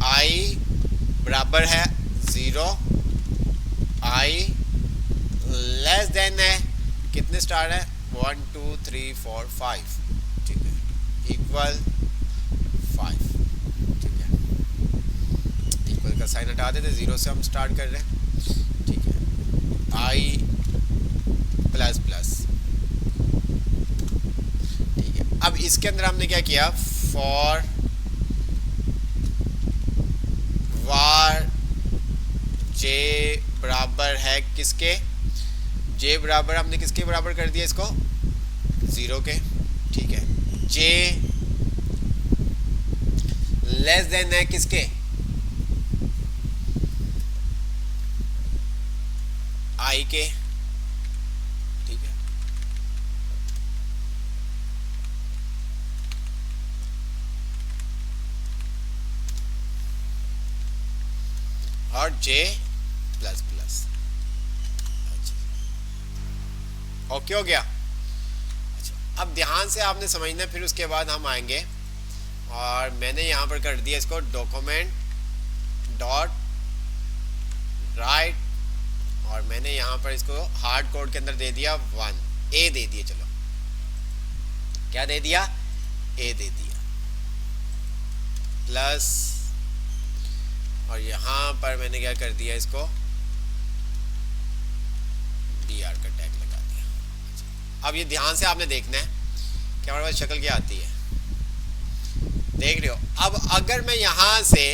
आई बराबर है 0, आई लेस देन है कितने स्टार है 1 2 3 4 5। ठीक है, इक्वल 5। ठीक है, इक्वल का साइन हटा देते, 0 से हम स्टार्ट कर रहे हैं। ठीक है, आई प्लस प्लस। ठीक है, अब इसके अंदर हमने क्या किया? फॉर वार जे बराबर है किसके? जे बराबर हमने किसके बराबर कर दिया इसको? 0 के। ठीक है, जे लेस देन है किसके? आई के। ठीक है, और जे प्लस प्लस। ओके हो गया? अच्छा, अब ध्यान से आपने समझना, फिर उसके बाद हम आएंगे और मैंने यहाँ पर कर दिया इसको डॉक्यूमेंट डॉट राइट और मैंने यहाँ पर इसको हार्ड कोड के अंदर दे दिया 1 ए दे दिया। चलो क्या दे दिया? ए दे दिया प्लस, और यहाँ पर मैंने क्या कर दिया इसको BR का टैग लगा दिया। अब ये ध्यान से आपने देखना है कि हमारे पास शक्ल क्या आती है, देख रहे हो? अब अगर मैं यहाँ से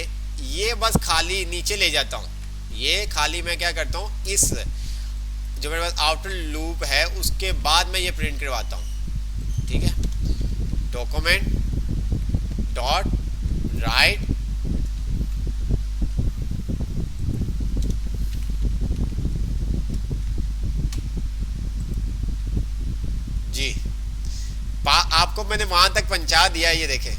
ये बस खाली नीचे ले जाता हूँ, ये खाली मैं क्या करता हूँ, इस जो मेरे पास आउटर लूप है उसके बाद मैं ये प्रिंट करवाता हूँ। ठीक है, डॉक्यूमेंट डॉट राइट जी, आपको मैंने वहां तक पहुंचा दिया, ये देखें।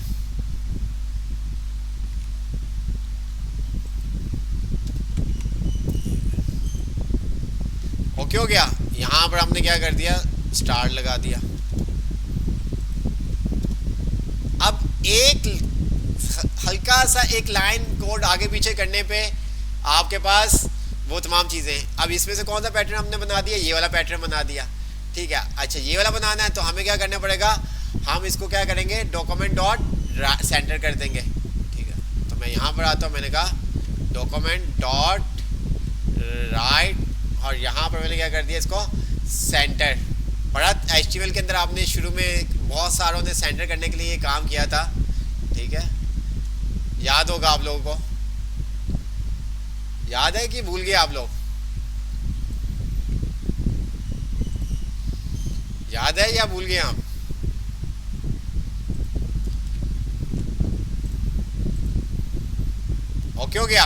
ओके हो गया? यहां पर हमने क्या कर दिया? स्टार लगा दिया। अब एक हल्का सा एक लाइन कोड आगे पीछे करने पे आपके पास वो तमाम चीजें हैं। अब इसमें से कौन सा पैटर्न हमने बना दिया? ये वाला पैटर्न बना दिया। ठीक है, अच्छा ये वाला बनाना है तो हमें क्या करना पड़ेगा? हम इसको क्या करेंगे? डॉक्यूमेंट डॉट सेंटर कर देंगे। ठीक है, तो मैं यहाँ पर आता हूँ, मैंने कहा डॉक्यूमेंट डॉट राइट और यहाँ पर मैंने क्या कर दिया इसको सेंटर। बड़ा HTML के अंदर आपने शुरू में बहुत सारों ने सेंटर करने के लिए ये काम किया था। ठीक है, याद होगा आप लोगों को, याद है कि भूल गए आप लोग? याद है या भूल गए हम? ओके हो गया?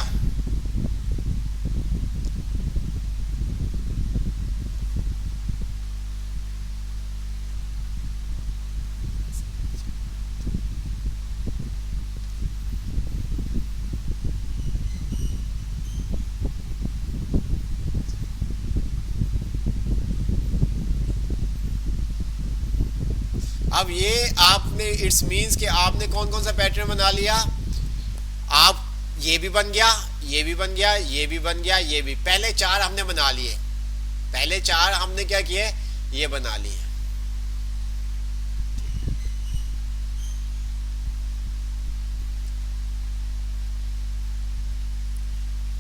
अब ये आपने इट्स मीन्स कि आपने कौन कौन सा पैटर्न बना लिया। आप ये भी बन गया, ये भी बन गया, ये भी बन गया, ये भी, पहले चार हमने बना लिए, पहले चार हमने क्या किए, ये बना लिए।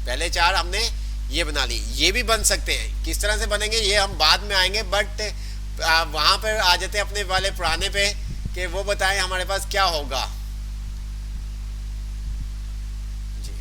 पहले चार हमने ये बना ली, ये भी बन सकते हैं। किस तरह से बनेंगे ये हम बाद में आएंगे, बट वहां पर आ जाते हैं अपने वाले पुराने पे कि वो बताएं हमारे पास क्या होगा। जी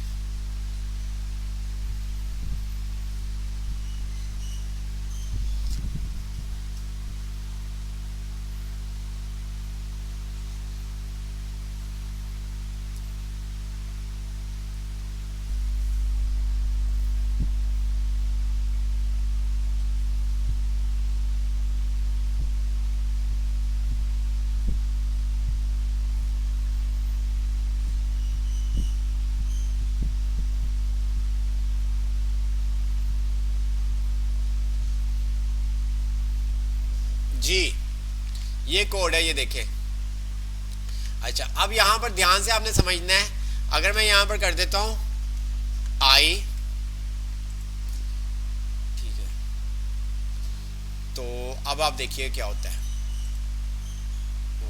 जी, ये कोड है, ये देखें। अच्छा, अब यहां पर ध्यान से आपने समझना है। अगर मैं यहां पर कर देता हूं आई, ठीक है, तो अब आप देखिए क्या होता है,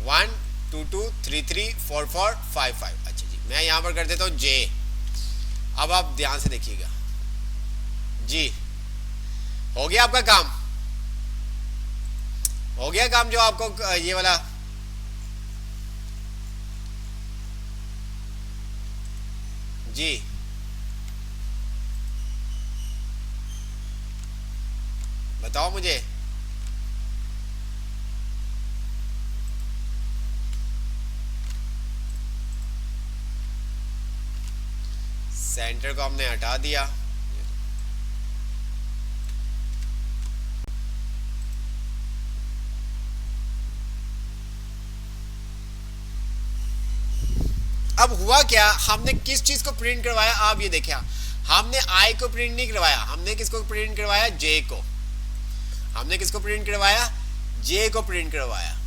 1 2 2 3 3 4 4 5 5। अच्छा जी, मैं यहां पर कर देता हूं जे। अब आप ध्यान से देखिएगा जी, हो गया आपका काम, हो गया काम जो आपको ये वाला। जी बताओ मुझे। सेंटर को हमने हटा दिया। अब हुआ क्या, हमने किस चीज को प्रिंट करवाया, आप ये देखिए, हमने आई को प्रिंट नहीं करवाया, हमने किसको प्रिंट करवाया, जे को। हमने किसको प्रिंट करवाया, जे को प्रिंट करवाया,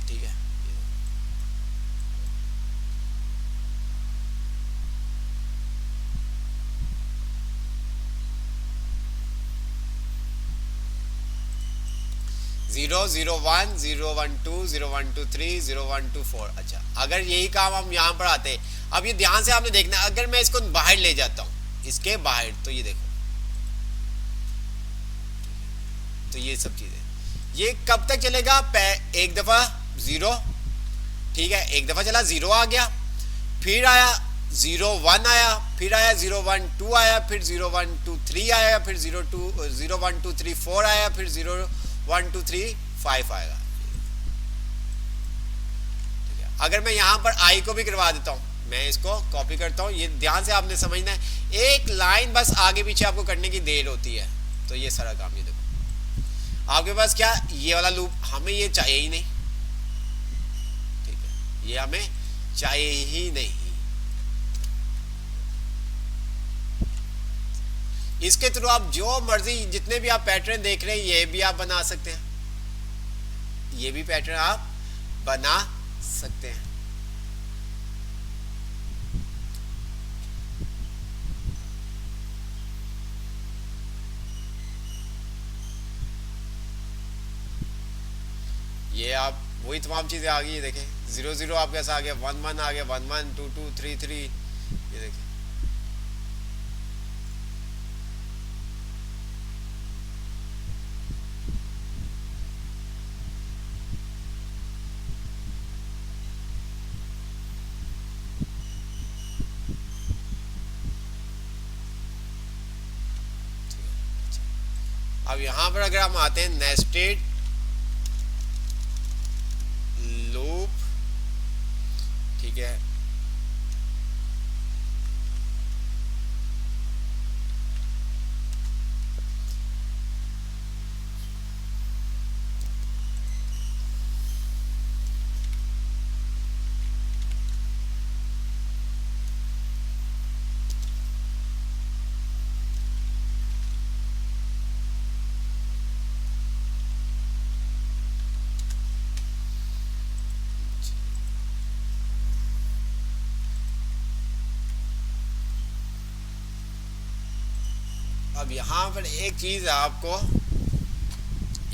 ठीक है। 0 0 1 0 1 2 0 1 2 3 0 1 2 4। अच्छा, अगर यही काम हम यहाँ पर आते, अब ये ध्यान से आपने देखना, अगर मैं इसको बाहर ले जाता हूँ, इसके बाहर, तो ये देखो, तो ये सब चीजें, ये कब तक चलेगा, एक दफा 0, ठीक है, एक दफा चला 0 आ गया, फिर आया 0 1 आया, फिर आया 0 1 2 आया, फिर 0 1 2 3 आया, फिर 0 1 2 3 4 आया, फिर 0 1 2 3 5 आएगा। ठीक है, अगर मैं यहां पर आई को भी करवा देता हूं, मैं इसको कॉपी करता हूं, ये ध्यान से आपने समझना है, एक लाइन बस आगे पीछे आपको करने की देर होती है, तो ये सारा काम, ये देखो आपके पास क्या, ये वाला लूप हमें ये चाहिए ही नहीं, ठीक है, ये हमें चाहिए ही नहीं। इसके थ्रू आप जो मर्जी, जितने भी आप पैटर्न देख रहे हैं, ये भी आप बना सकते हैं, ये भी पैटर्न आप बना सकते हैं। ये आप वही तमाम चीजें आ गई, ये देखें 0 0 आपके पास आ गया, 1 1 आ गया, 1 1 2 2 3 3, ये देखें। अब यहां पर अगर हम आते हैं नेस्टेड लूप, ठीक है, अब यहाँ पर एक चीज आपको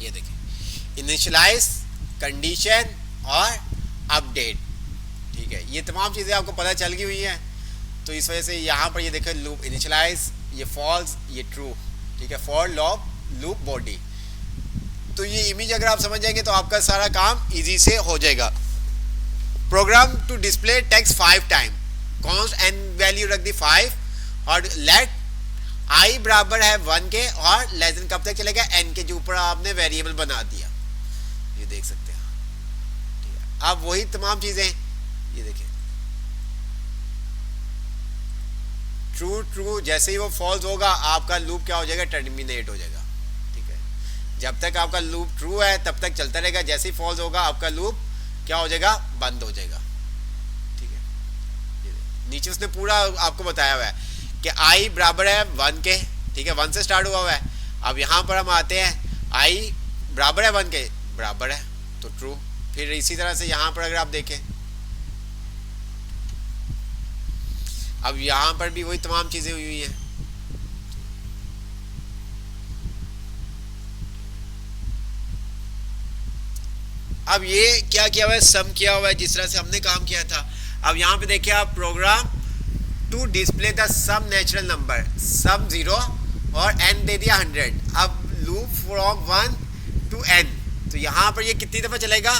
ये देखिए, इनिशियलाइज, कंडीशन और अपडेट, ठीक है, ये तमाम चीजें आपको पता चल गई हुई हैं। तो इस वजह से यहाँ पर ये देखें लूप इनिशियलाइज, ये फॉल्स, ये ट्रू, ठीक है, फॉर लूप बॉडी। तो ये इमेज अगर आप समझ जाएंगे तो आपका सारा काम इजी से हो जाएगा। Program to display text 5 time, const n value रख दी 5 और लेट आई बराबर है 1 के और लेस देन कब तक चलेगा, एन के जो ऊपर आपने वेरिएबल बना दिया, ये देख सकते हैं, ठीक है। अब वही तमाम चीजें ये देखिए, ट्रू ट्रू, जैसे ही वो फॉल्स होगा आपका लूप क्या हो जाएगा, टर्मिनेट हो जाएगा, ठीक है। जब तक आपका लूप ट्रू है तब तक चलता रहेगा, जैसे ही फॉल्स होगा आपका लूप क्या हो जाएगा, बंद हो जाएगा, ठीक है। नीचे उसने पूरा आपको बताया हुआ है कि आई बराबर है 1 के, ठीक है, 1 से स्टार्ट हुआ है। अब यहाँ पर हम आते हैं, आई बराबर है 1 के, बराबर है तो ट्रू। फिर इसी तरह से यहाँ पर अगर आप देखें, अब यहाँ पर भी वही तमाम चीजें हुई हुई हैं। अब ये क्या किया हुआ है, सम किया हुआ है जिस तरह से हमने काम किया था। अब यहाँ पे देखिए आप, program to display the sum natural number, sum 0 और n दे दिया 100। अब लूप फ्रॉम 1 to n, तो यहाँ पर ये कितनी दफ़ा चलेगा,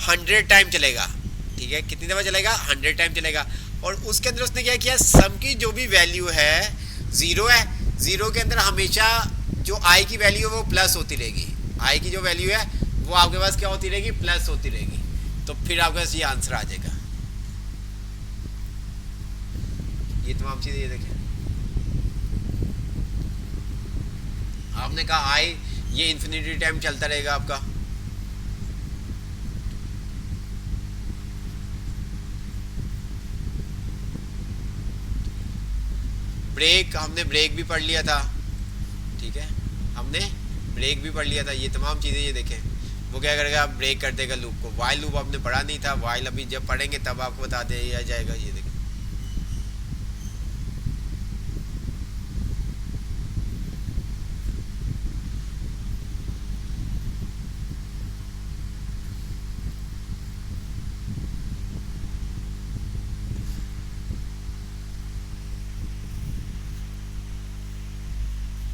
100 टाइम चलेगा, ठीक है, कितनी दफ़ा चलेगा, 100 टाइम चलेगा। और उसके अंदर उसने क्या किया, सम की जो भी वैल्यू है 0 है, 0 के अंदर हमेशा जो i की वैल्यू है वो प्लस होती रहेगी, i की जो वैल्यू है वो आपके पास क्या होती रहेगी, प्लस होती रहेगी। तो फिर आपके पास ये आंसर आ जाएगा। ये तमाम चीजें ये देखें, आपने कहा आई, ये इन्फिनिटी टाइम चलता रहेगा आपका। ब्रेक, हमने ब्रेक भी पढ़ लिया था, ठीक है, हमने ब्रेक भी पढ़ लिया था। ये तमाम चीजें ये देखें, वो क्या करेगा, आप ब्रेक कर देगा लूप को। वाइल लूप आपने पढ़ा नहीं था, वाइल अभी जब पढ़ेंगे तब आपको बता दिया जाएगा। ये देखें,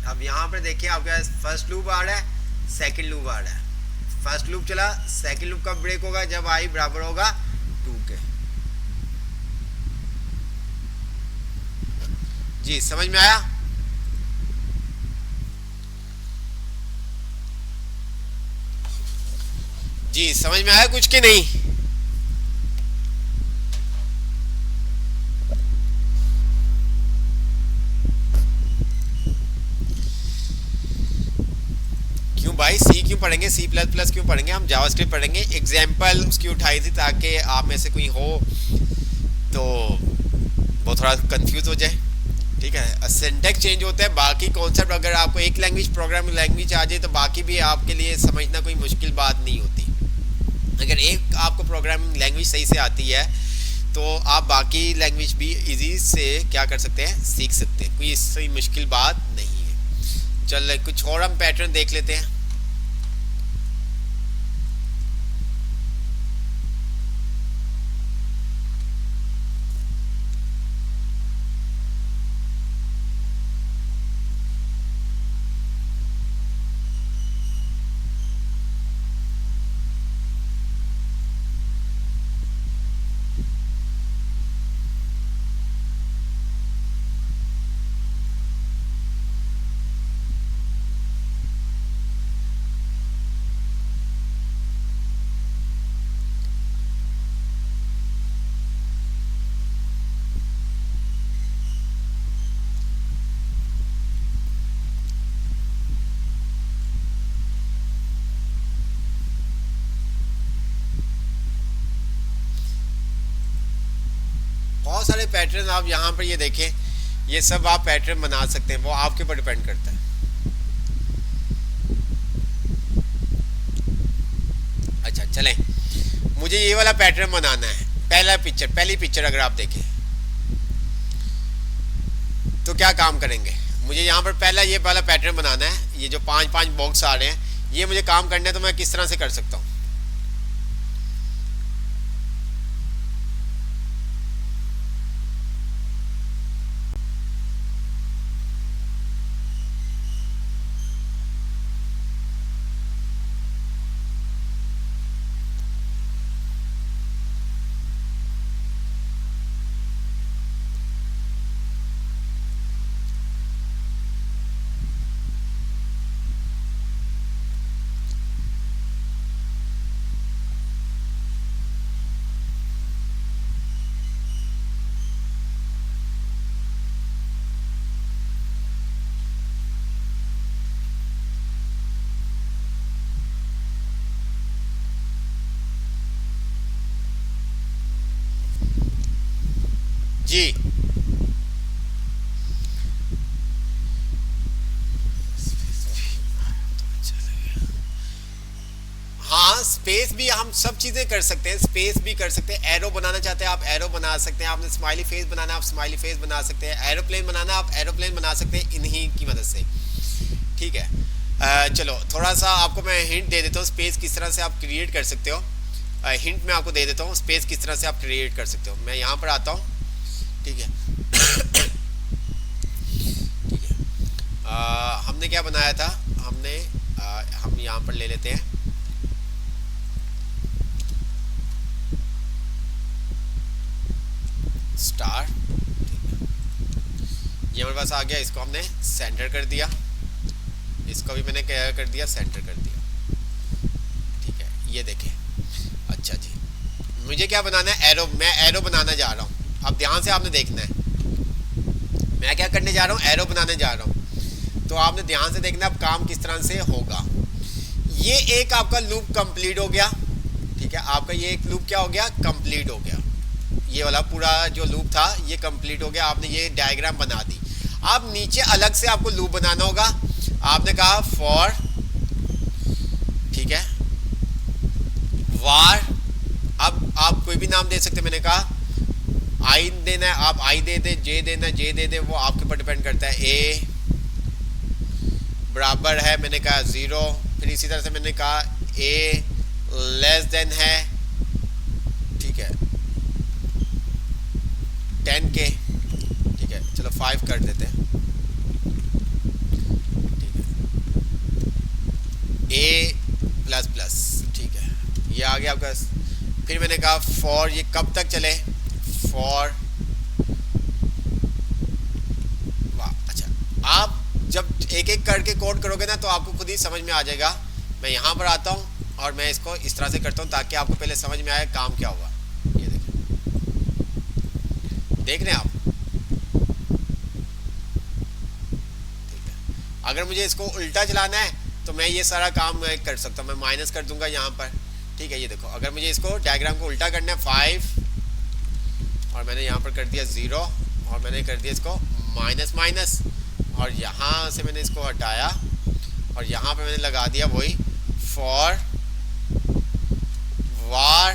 अब यहाँ पर देखिए आपके फर्स्ट लूप आ रहा है, सेकंड लूप आ रहा है। फर्स्ट लूप चला, सेकंड लूप कब ब्रेक होगा, जब आई बराबर होगा 2 के। जी समझ में आया? जी समझ में आया कुछ के नहीं? भाई सी क्यों पढ़ेंगे, सी प्लस प्लस क्यों पढ़ेंगे, हम जावास्क्रिप्ट पढ़ेंगे। एग्जाम्पल उसकी उठाई थी ताकि आप में से कोई हो तो वो थोड़ा कंफ्यूज हो जाए, ठीक है। सिंटैक्स चेंज होता है, बाकी कॉन्सेप्ट अगर आपको एक लैंग्वेज प्रोग्रामिंग लैंग्वेज आ जाए तो बाकी भी आपके लिए समझना कोई मुश्किल बात नहीं होती। अगर एक आपको प्रोग्रामिंग लैंग्वेज सही से आती है तो आप बाकी लैंग्वेज भी इजी से क्या कर सकते हैं, सीख सकते हैं, कोई इससे मुश्किल बात नहीं है। चल कुछ और हम पैटर्न देख लेते हैं। बहुत सारे पैटर्न आप यहाँ पर ये देखें, ये सब आप पैटर्न बना सकते हैं, वो आपके ऊपर डिपेंड करता है। अच्छा चलें, मुझे ये वाला पैटर्न बनाना है। पहली पिक्चर अगर आप देखें तो क्या काम करेंगे, मुझे यहाँ पर पहला ये वाला पैटर्न बनाना है, ये जो पांच पांच बॉक्स आ रहे हैं ये मुझे काम करना है, तो मैं किस तरह से कर सकता हूँ? जी हाँ, स्पेस भी हम सब चीजें कर सकते हैं, स्पेस भी कर सकते हैं, एरो बनाना चाहते हैं आप एरो बना सकते हैं, आपने स्माइली फेस बनाना आप स्माइली फेस बना सकते हैं, एरोप्लेन बनाना आप एरोप्लेन बना सकते हैं इन्हीं की मदद से। ठीक है, चलो थोड़ा सा आपको मैं हिंट दे देता हूँ स्पेस किस तरह से आप क्रिएट कर सकते हो। हिंट मैं आपको दे देता हूँ स्पेस किस तरह से आप क्रिएट कर सकते हो। मैं यहाँ पर आता हूँ, ठीक है। ठीक है, हमने क्या बनाया था, हमने हम यहाँ पर ले लेते हैं स्टार। ये हमारे पास आ गया, इसको हमने सेंटर कर दिया, इसको भी मैंने क्या कर दिया, सेंटर कर दिया। ठीक है, ये देखें। अच्छा जी, मुझे क्या बनाना है, एरो। मैं एरो बनाना जा रहा हूँ, अब ध्यान से आपने देखना है मैं क्या करने जा रहा हूँ, एरो बनाने जा रहा हूँ। तो आपने ध्यान से देखना अब काम किस तरह से होगा। ये एक आपका लूप कंप्लीट हो गया। ठीक है, आपका ये एक लूप क्या हो गया, कंप्लीट हो गया। ये वाला पूरा जो लूप था ये कंप्लीट हो गया, आपने ये डायग्राम बना दी। अब नीचे अलग से आपको लूप बनाना होगा। आपने कहा फॉर, ठीक है, वार। अब आप कोई भी नाम दे सकते, मैंने कहा आई देना है, आप आई दे दे, जे देना है जे दे दे, वो आपके ऊपर डिपेंड करता है। ए बराबर है, मैंने कहा 0। फिर इसी तरह से मैंने कहा ए लेस देन है, ठीक है, 10 के। ठीक है, चलो 5 कर देते हैं। ठीक है, ए प्लस प्लस, ठीक है, ये आ गया आपका। फिर मैंने कहा फॉर, ये कब तक चले, फॉर, वाह। अच्छा, आप जब एक एक करके कोड करोगे ना तो आपको खुद ही समझ में आ जाएगा। मैं यहाँ पर आता हूँ और मैं इसको इस तरह से करता हूँ ताकि आपको पहले समझ में आए काम क्या हुआ। ये देखें, देख रहे हैं आप। ठीक है, अगर मुझे इसको उल्टा चलाना है तो मैं ये सारा काम मैं कर सकता हूँ, मैं माइनस कर दूंगा यहाँ पर। ठीक है, ये देखो, अगर मुझे इसको डायग्राम को उल्टा करना है 5 और मैंने यहाँ पर कर दिया 0 और मैंने कर दिया इसको माइनस माइनस और यहाँ से मैंने इसको हटाया और यहाँ पे मैंने लगा दिया वही फॉर वार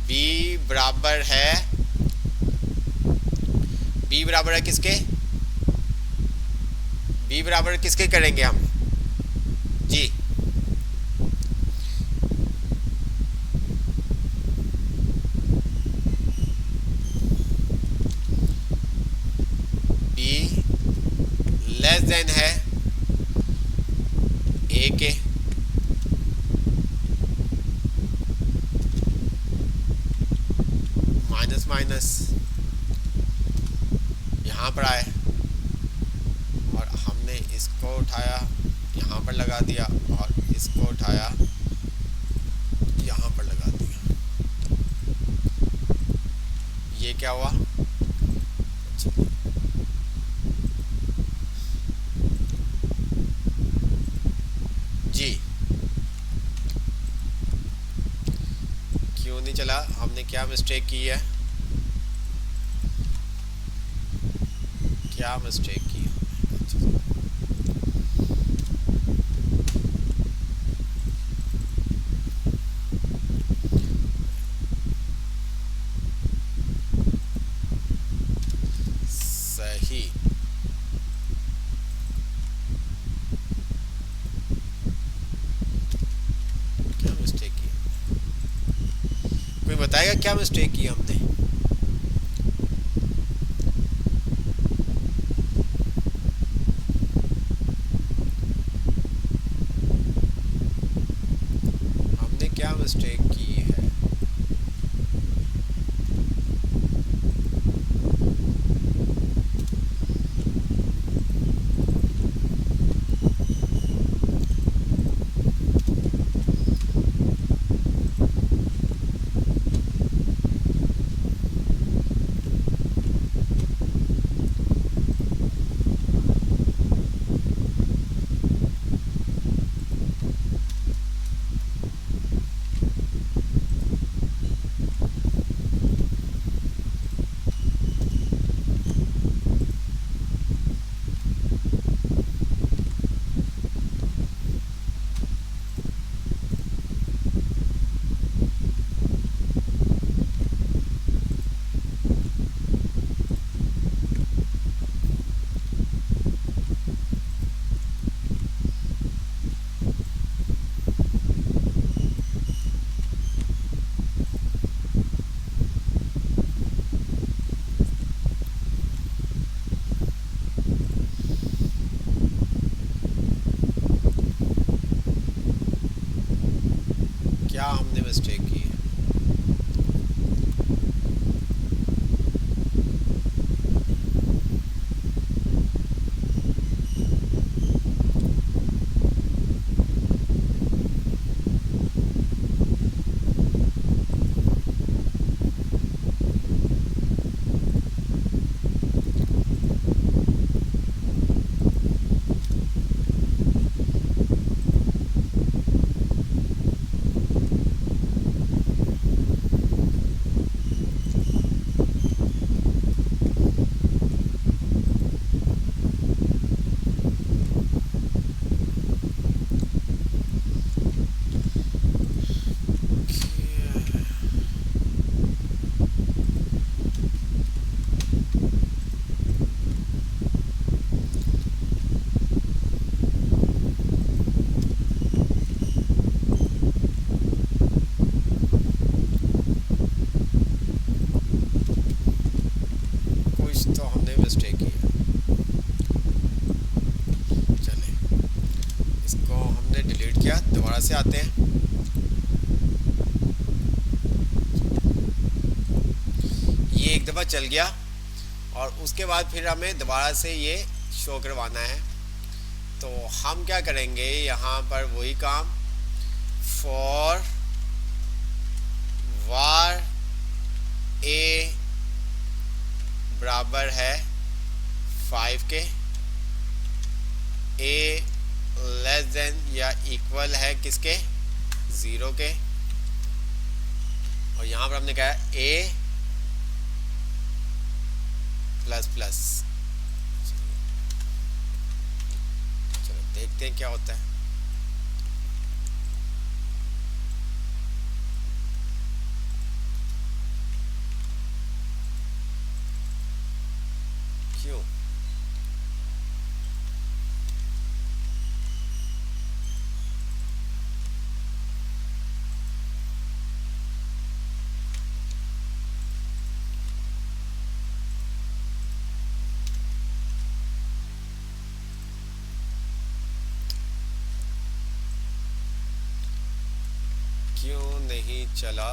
बी बराबर है, बी बराबर है किसके, बी बराबर किसके करेंगे हम जी, बी लेस देन है ए के। माइनस माइनस यहाँ पर आए और हमने इसको उठाया यहाँ पर लगा दिया और इसको उठाया यहाँ पर लगा दिया। ये क्या हुआ, जी क्यों नहीं चला, हमने क्या मिस्टेक की है, क्या मिस्टेक की है। सही, क्या मिस्टेक की हमने? हमने क्या मिस्टेक की है? क्या हमने मिस्टेक की है? कुछ तो हमने मिस्टेक की है। चले, इसको हमने डिलीट किया, दोबारा से आते हैं। ये एक दफ़ा चल गया और उसके बाद फिर हमें दोबारा से ये शो करवाना है। तो हम क्या करेंगे, यहाँ पर वही काम, फॉर वार ए बराबर है 5 के, ए लेस देन या इक्वल है किसके, 0 के, और यहाँ पर हमने कहा ए प्लस प्लस। चलो देखते हैं क्या होता है। क्यों? क्यों नहीं चला?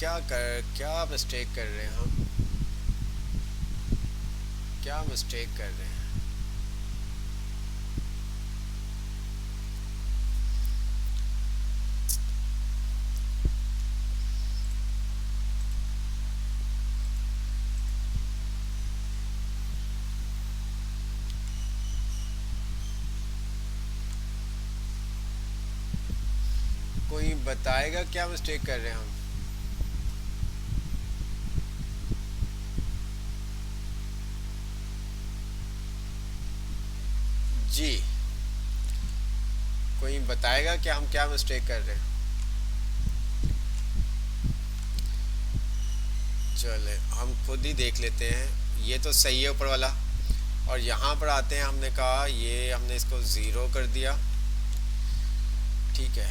क्या मिस्टेक कर रहे हैं हम, क्या मिस्टेक कर रहे हैं। कोई बताएगा क्या मिस्टेक कर रहे हैं हम। जी, कोई बताएगा कि हम क्या मिस्टेक कर रहे हैं। चले हम खुद ही देख लेते हैं। ये तो सही है ऊपर वाला, और यहाँ पर आते हैं, हमने कहा ये हमने इसको ज़ीरो कर दिया, ठीक है,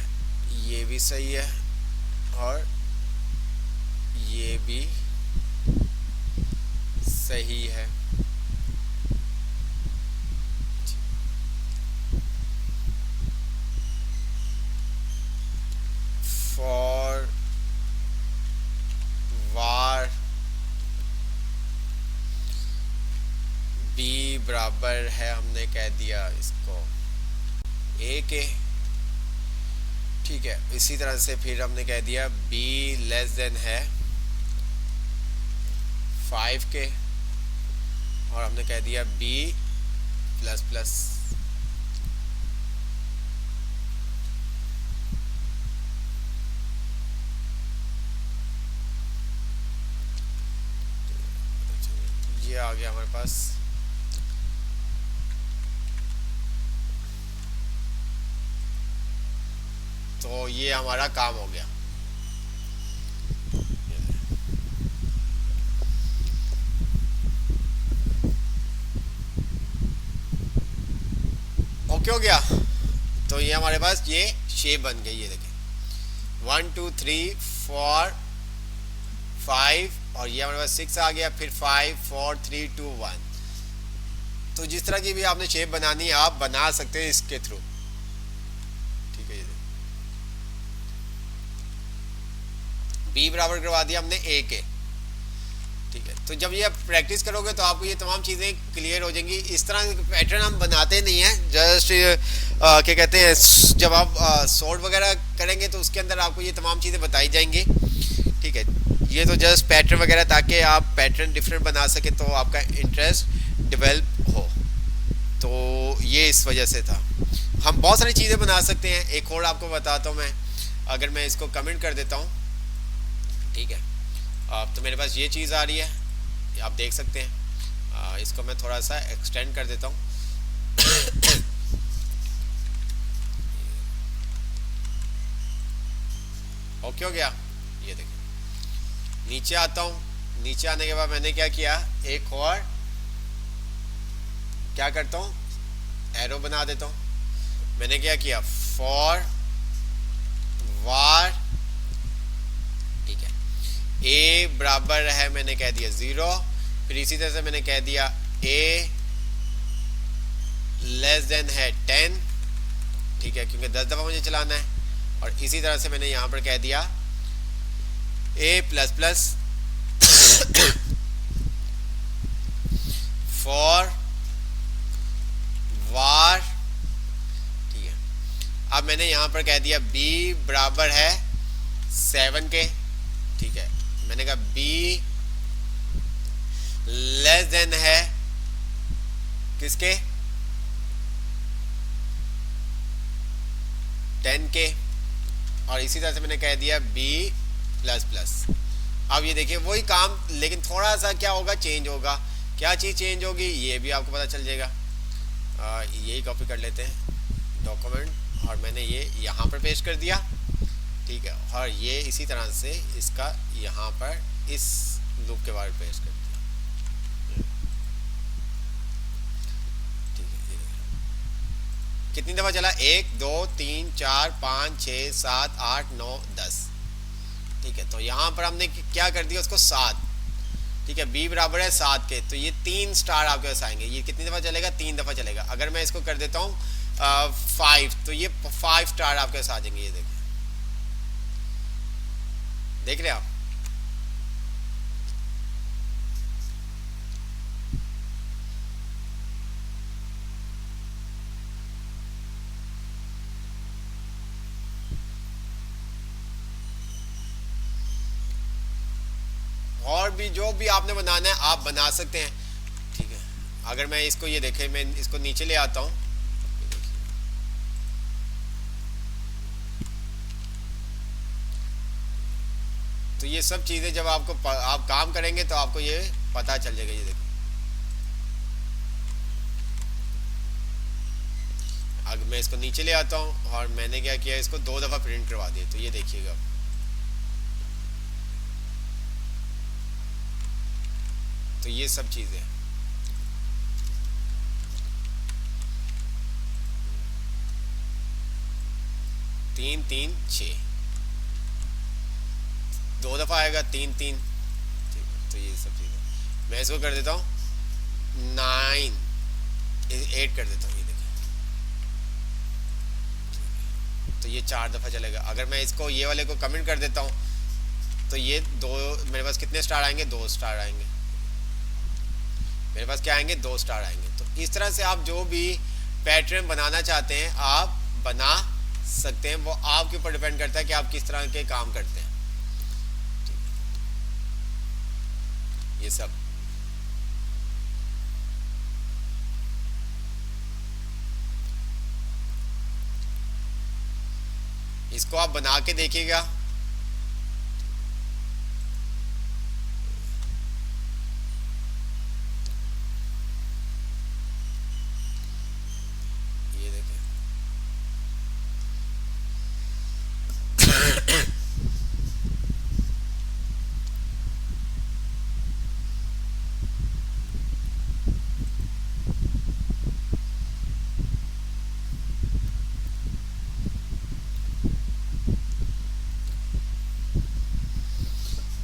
ये भी सही है और ये भी सही है। फॉर वार बी बराबर है, हमने कह दिया इसको ए के, ठीक है। इसी तरह से फिर हमने कह दिया बी लेस देन है 5 के, और हमने कह दिया बी प्लस प्लस। ये आ गया हमारे पास। तो ये हमारा काम हो गया। ओके हो गया। तो ये हमारे पास ये शेप बन गई, ये देखें 1 2 3 4 5, और ये हमारे पास 6 आ गया, फिर 5 4 3 2 1। तो जिस तरह की भी आपने शेप बनानी है आप बना सकते हैं इसके थ्रू, ठीक है। ये बी बराबर करवा दिया हमने ए के, ठीक है। तो जब ये आप प्रैक्टिस करोगे तो आपको ये तमाम चीज़ें क्लियर हो जाएंगी। इस तरह के पैटर्न हम बनाते नहीं हैं, जस्ट क्या कहते हैं, जब आप सॉर्ट वगैरह करेंगे तो उसके अंदर आपको ये तमाम चीज़ें बताई जाएंगी, ठीक है। ये तो जस्ट पैटर्न वगैरह ताकि आप पैटर्न डिफरेंट बना सके, तो आपका इंटरेस्ट डेवलप हो, तो ये इस वजह से था। हम बहुत सारी चीज़ें बना सकते हैं। एक और आपको बताता हूँ मैं, अगर मैं इसको कमेंट कर देता हूँ, ठीक है, अब तो मेरे पास ये चीज़ आ रही है, आप देख सकते हैं। इसको मैं थोड़ा सा एक्सटेंड कर देता हूँ। ओके हो गया। ये देखिए नीचे आता हूँ, नीचे आने के बाद मैंने क्या किया, एक और क्या करता हूँ, एरो बना देता हूँ। मैंने क्या किया, फॉर वार, ठीक है, ए बराबर है, मैंने कह दिया 0, फिर इसी तरह से मैंने कह दिया ए लेस देन है 10, ठीक है, क्योंकि 10 दफ़ा मुझे चलाना है। और इसी तरह से मैंने यहाँ पर कह दिया ए प्लस प्लस फॉर वार, ठीक है। अब मैंने यहाँ पर कह दिया बी बराबर है 7 के, ठीक है। मैंने कहा बी लेस देन है किसके, 10 के, और इसी तरह से मैंने कह दिया बी प्लस प्लस। अब ये देखिए वही काम, लेकिन थोड़ा सा क्या होगा, चेंज होगा। क्या चीज़ चेंज होगी ये भी आपको पता चल जाएगा। यही कॉपी कर लेते हैं डॉक्यूमेंट, और मैंने ये यहाँ पर पेस्ट कर दिया, ठीक है, और ये इसी तरह से इसका यहाँ पर इस लूप के बारे में पेस्ट कर दिया, ठीक है। कितनी दफ़ा चला, 1 2 3 4 5 6 7 8 9 10, ठीक है। तो यहाँ पर हमने क्या कर दिया, उसको 7, ठीक है, बी बराबर है 7 के, तो ये 3 स्टार आपके पास आएंगे। ये कितनी दफ़ा चलेगा, 3 दफ़ा चलेगा। अगर मैं इसको कर देता हूँ 5, तो ये 5 स्टार आपके पास आ जाएंगे। ये देखिए, देख रहे हैं आप, और भी जो भी आपने बनाना है आप बना सकते हैं, ठीक है। अगर मैं इसको ये देखें, मैं इसको नीचे ले आता हूँ, तो ये सब चीज़ें जब आप काम करेंगे तो आपको ये पता चल जाएगा। ये देखो, अगर मैं इसको नीचे ले आता हूँ और मैंने क्या किया, इसको 2 दफ़ा प्रिंट करवा दिया, तो ये देखिएगा, तो ये सब चीज़ें, तीन तीन 6, 2 दफ़ा आएगा 3 3, ठीक है। तो ये सब चीज़ें मैं इसको कर देता हूँ 9 8 कर देता हूँ, ये देखिए, तो ये 4 दफ़ा चलेगा। अगर मैं इसको ये वाले को कमेंट कर देता हूँ तो ये 2, मेरे पास कितने स्टार आएंगे, 2 स्टार आएंगे, मेरे पास क्या आएंगे, 2 स्टार आएंगे। तो इस तरह से आप जो भी पैटर्न बनाना चाहते हैं आप बना सकते हैं, वो आपके ऊपर डिपेंड करता है कि आप किस तरह के काम करते हैं। ये सब इसको आप बना के देखिएगा, ये देखें।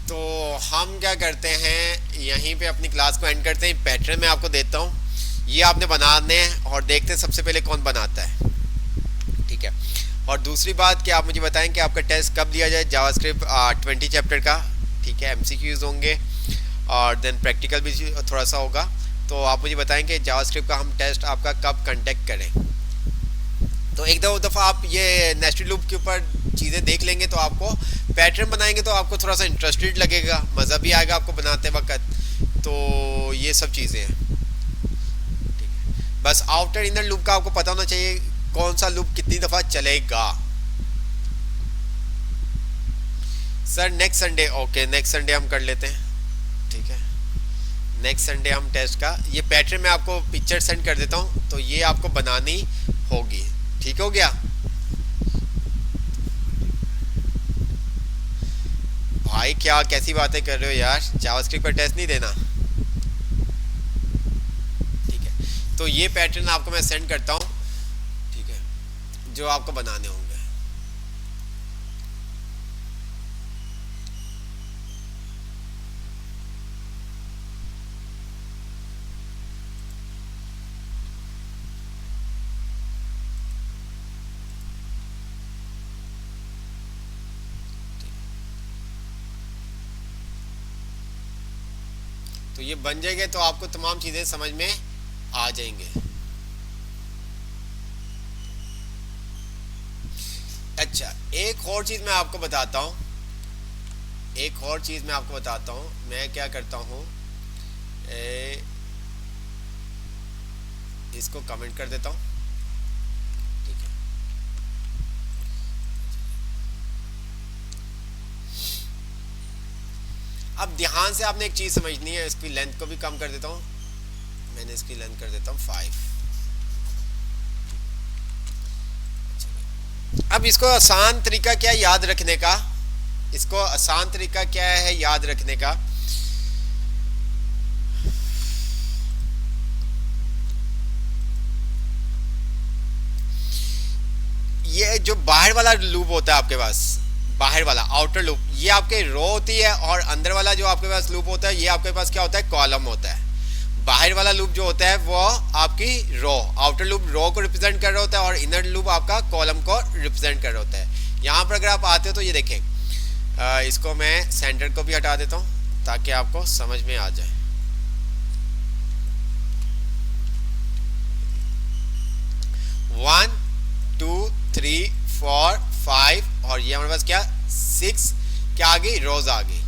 तो हम क्या करते हैं, यहीं पे अपनी क्लास को एंड करते हैं। पैटर्न मैं आपको देता हूँ, ये आपने बनाने हैं और देखते हैं सबसे पहले कौन बनाता है, ठीक है। और दूसरी बात कि आप मुझे बताएं कि आपका टेस्ट कब लिया जाए, जावास्क्रिप्ट 20 चैप्टर का, ठीक है। MCQs होंगे और देन प्रैक्टिकल भी थोड़ा सा होगा। तो आप मुझे बताएं कि जावास्क्रिप्ट का हम टेस्ट आपका कब कंडक्ट करें। तो एक दो दफ़ा आप ये नेस्टेड लूप के ऊपर चीज़ें देख लेंगे तो आपको पैटर्न बनाएंगे तो आपको थोड़ा सा इंटरेस्टेड लगेगा, मज़ा भी आएगा आपको बनाते वक्त। तो ये सब चीज़ें हैं, ठीक है। बस आउटर इनर लूप का आपको पता होना चाहिए कौन सा लूप कितनी दफ़ा चलेगा। Sir next Sunday, okay next Sunday हम कर लेते हैं, ठीक है। नेक्स्ट संडे हम टेस्ट का ये पैटर्न मैं आपको पिक्चर सेंड कर देता हूँ, तो ये आपको बनानी होगी, ठीक हो गया। भाई क्या कैसी बातें कर रहे हो यार, जावास्क्रिप्ट पर टेस्ट नहीं देना, ठीक है। तो ये पैटर्न आपको मैं सेंड करता हूँ, ठीक है, जो आपको बनाने होंगे। तो ये बन जाएंगे तो आपको तमाम चीज़ें समझ में आ जाएंगे। अच्छा, एक और चीज़ मैं आपको बताता हूँ, एक और चीज़ मैं आपको बताता हूँ। मैं क्या करता हूँ, इसको कमेंट कर देता हूँ, ठीक है। अब ध्यान से आपने एक चीज़ समझनी है, इसकी लेंथ को भी कम कर देता हूँ, मैंने इसकी लेंथ कर देता हूँ 5। अब इसको आसान तरीका क्या है याद रखने का, इसको आसान तरीका क्या है याद रखने का, ये जो बाहर वाला लूप होता है आपके पास, बाहर वाला आउटर लूप, ये आपके रो होती है, और अंदर वाला जो आपके पास लूप होता है ये आपके पास क्या होता है, कॉलम होता है। बाहर वाला लूप जो होता है वो आपकी रो, आउटर लूप रो को रिप्रेजेंट कर रहा होता है और इनर लूप आपका कॉलम को रिप्रेजेंट कर रहा होता है। यहाँ पर अगर आप आते हो तो ये देखें, इसको मैं सेंटर को भी हटा देता हूँ ताकि आपको समझ में आ जाए। वन 2 3 4 5 और ये हमारे पास क्या 6 क्या आ गई, रोज आ गई,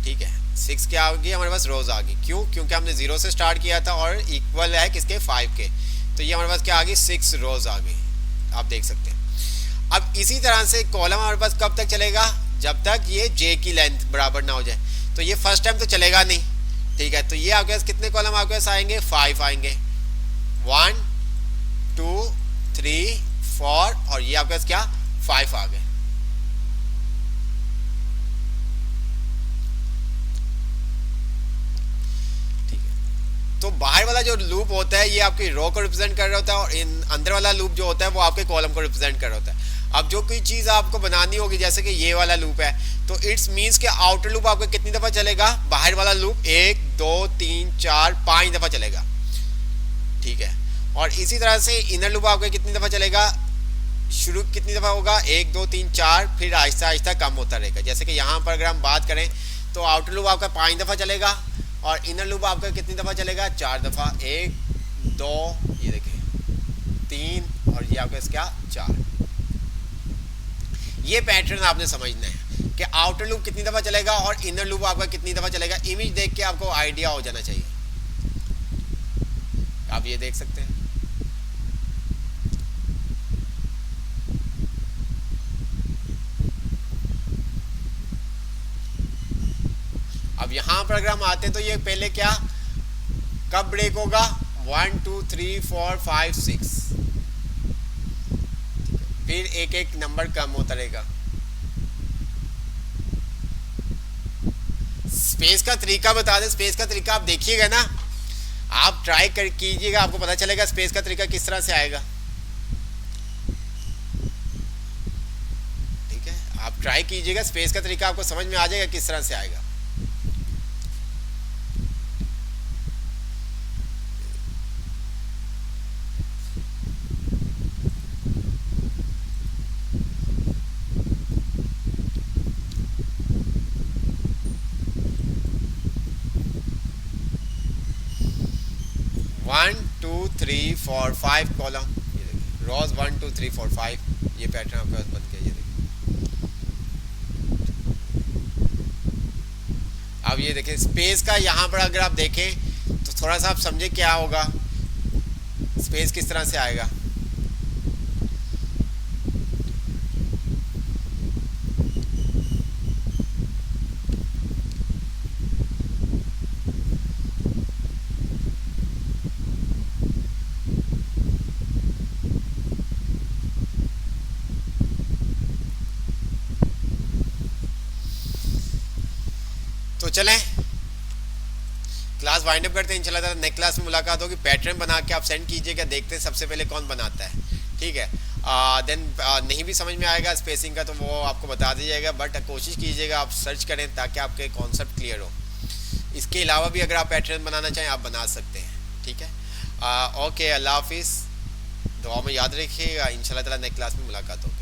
ठीक है। 6 क्या आ गई हमारे पास, रोज आ गई। क्यों? क्योंकि हमने 0 से स्टार्ट किया था और इक्वल है किसके, 5 के। तो ये हमारे पास क्या आ गई, 6 रोज आ गई, आप देख सकते हैं। अब इसी तरह से कॉलम हमारे पास कब तक चलेगा, जब तक ये जे की लेंथ बराबर ना हो जाए। तो ये फर्स्ट टाइम तो चलेगा नहीं, ठीक है। तो ये आपके पास कितने कॉलम आपके पास आएंगे, 5 आएंगे, 1 2 3 4, और ये आपके पास क्या, 5 आ गए। तो बाहर वाला जो लूप होता है ये आपकी रो को रिप्रेजेंट कर रहा होता है, और इन अंदर वाला लूप जो होता है वो आपके कॉलम को रिप्रेजेंट कर रहा होता है। अब जो कोई चीज़ आपको बनानी होगी, जैसे कि ये वाला लूप है, तो इट्स मीन्स कि आउटर लूप आपका कितनी दफ़ा चलेगा, बाहर वाला लूप 1 2 3 4 5 दफ़ा चलेगा, ठीक है। और इसी तरह से इनर लूप आपका कितनी दफ़ा चलेगा, शुरू कितनी दफ़ा होगा, 1 2 3 4, फिर आहिस्ता आहिस्ता कम होता रहेगा। जैसे कि यहाँ पर अगर हम बात करें तो आउटर लूप आपका 5 दफ़ा चलेगा, और इनर लूप आपका कितनी दफ़ा चलेगा, 4 दफ़ा, 1 2, ये देखिए 3, और ये आपका क्या, 4। ये पैटर्न आपने समझना है कि आउटर लूप कितनी दफ़ा चलेगा और इनर लूप आपका कितनी दफ़ा चलेगा। इमेज देख के आपको आइडिया हो जाना चाहिए, आप ये देख सकते हैं। अब यहां पर अगर हम आते हैं तो ये पहले क्या, कब ब्रेक होगा, 1 2 3 4 5 6, फिर एक एक नंबर कम होता रहेगा। स्पेस का तरीका बता दें, स्पेस का तरीका आप देखिएगा ना, आप ट्राई कर कीजिएगा, आपको पता चलेगा स्पेस का तरीका किस तरह से आएगा, ठीक है। आप ट्राई कीजिएगा, स्पेस का तरीका आपको समझ में आ जाएगा किस तरह से आएगा। 1 2 3 4 5 कॉलम, ये देखिए रोज 1 2 3 4 5, ये पैटर्न आपके पास बन गया, ये देखिए। अब ये देखिए स्पेस का यहाँ पर अगर आप देखें तो थोड़ा सा आप समझे क्या होगा, स्पेस किस तरह से आएगा। तो चलें क्लास वाइंड अप करते हैं, इंशाल्लाह ताला नेक्स्ट क्लास में मुलाकात होगी। पैटर्न बना के आप सेंड कीजिएगा, देखते हैं सबसे पहले कौन बनाता है, ठीक है। देन नहीं भी समझ में आएगा स्पेसिंग का तो वो आपको बता दीजिएगा, बट कोशिश कीजिएगा आप सर्च करें ताकि आपके कॉन्सेप्ट क्लियर हो। इसके अलावा भी अगर आप पैटर्न बनाना चाहें आप बना सकते हैं, ठीक है। ओके, अल्लाह हाफिज़, दुआ में याद रखिएगा, इंशाल्लाह ताला नेक्स्ट क्लास में मुलाकात होगी।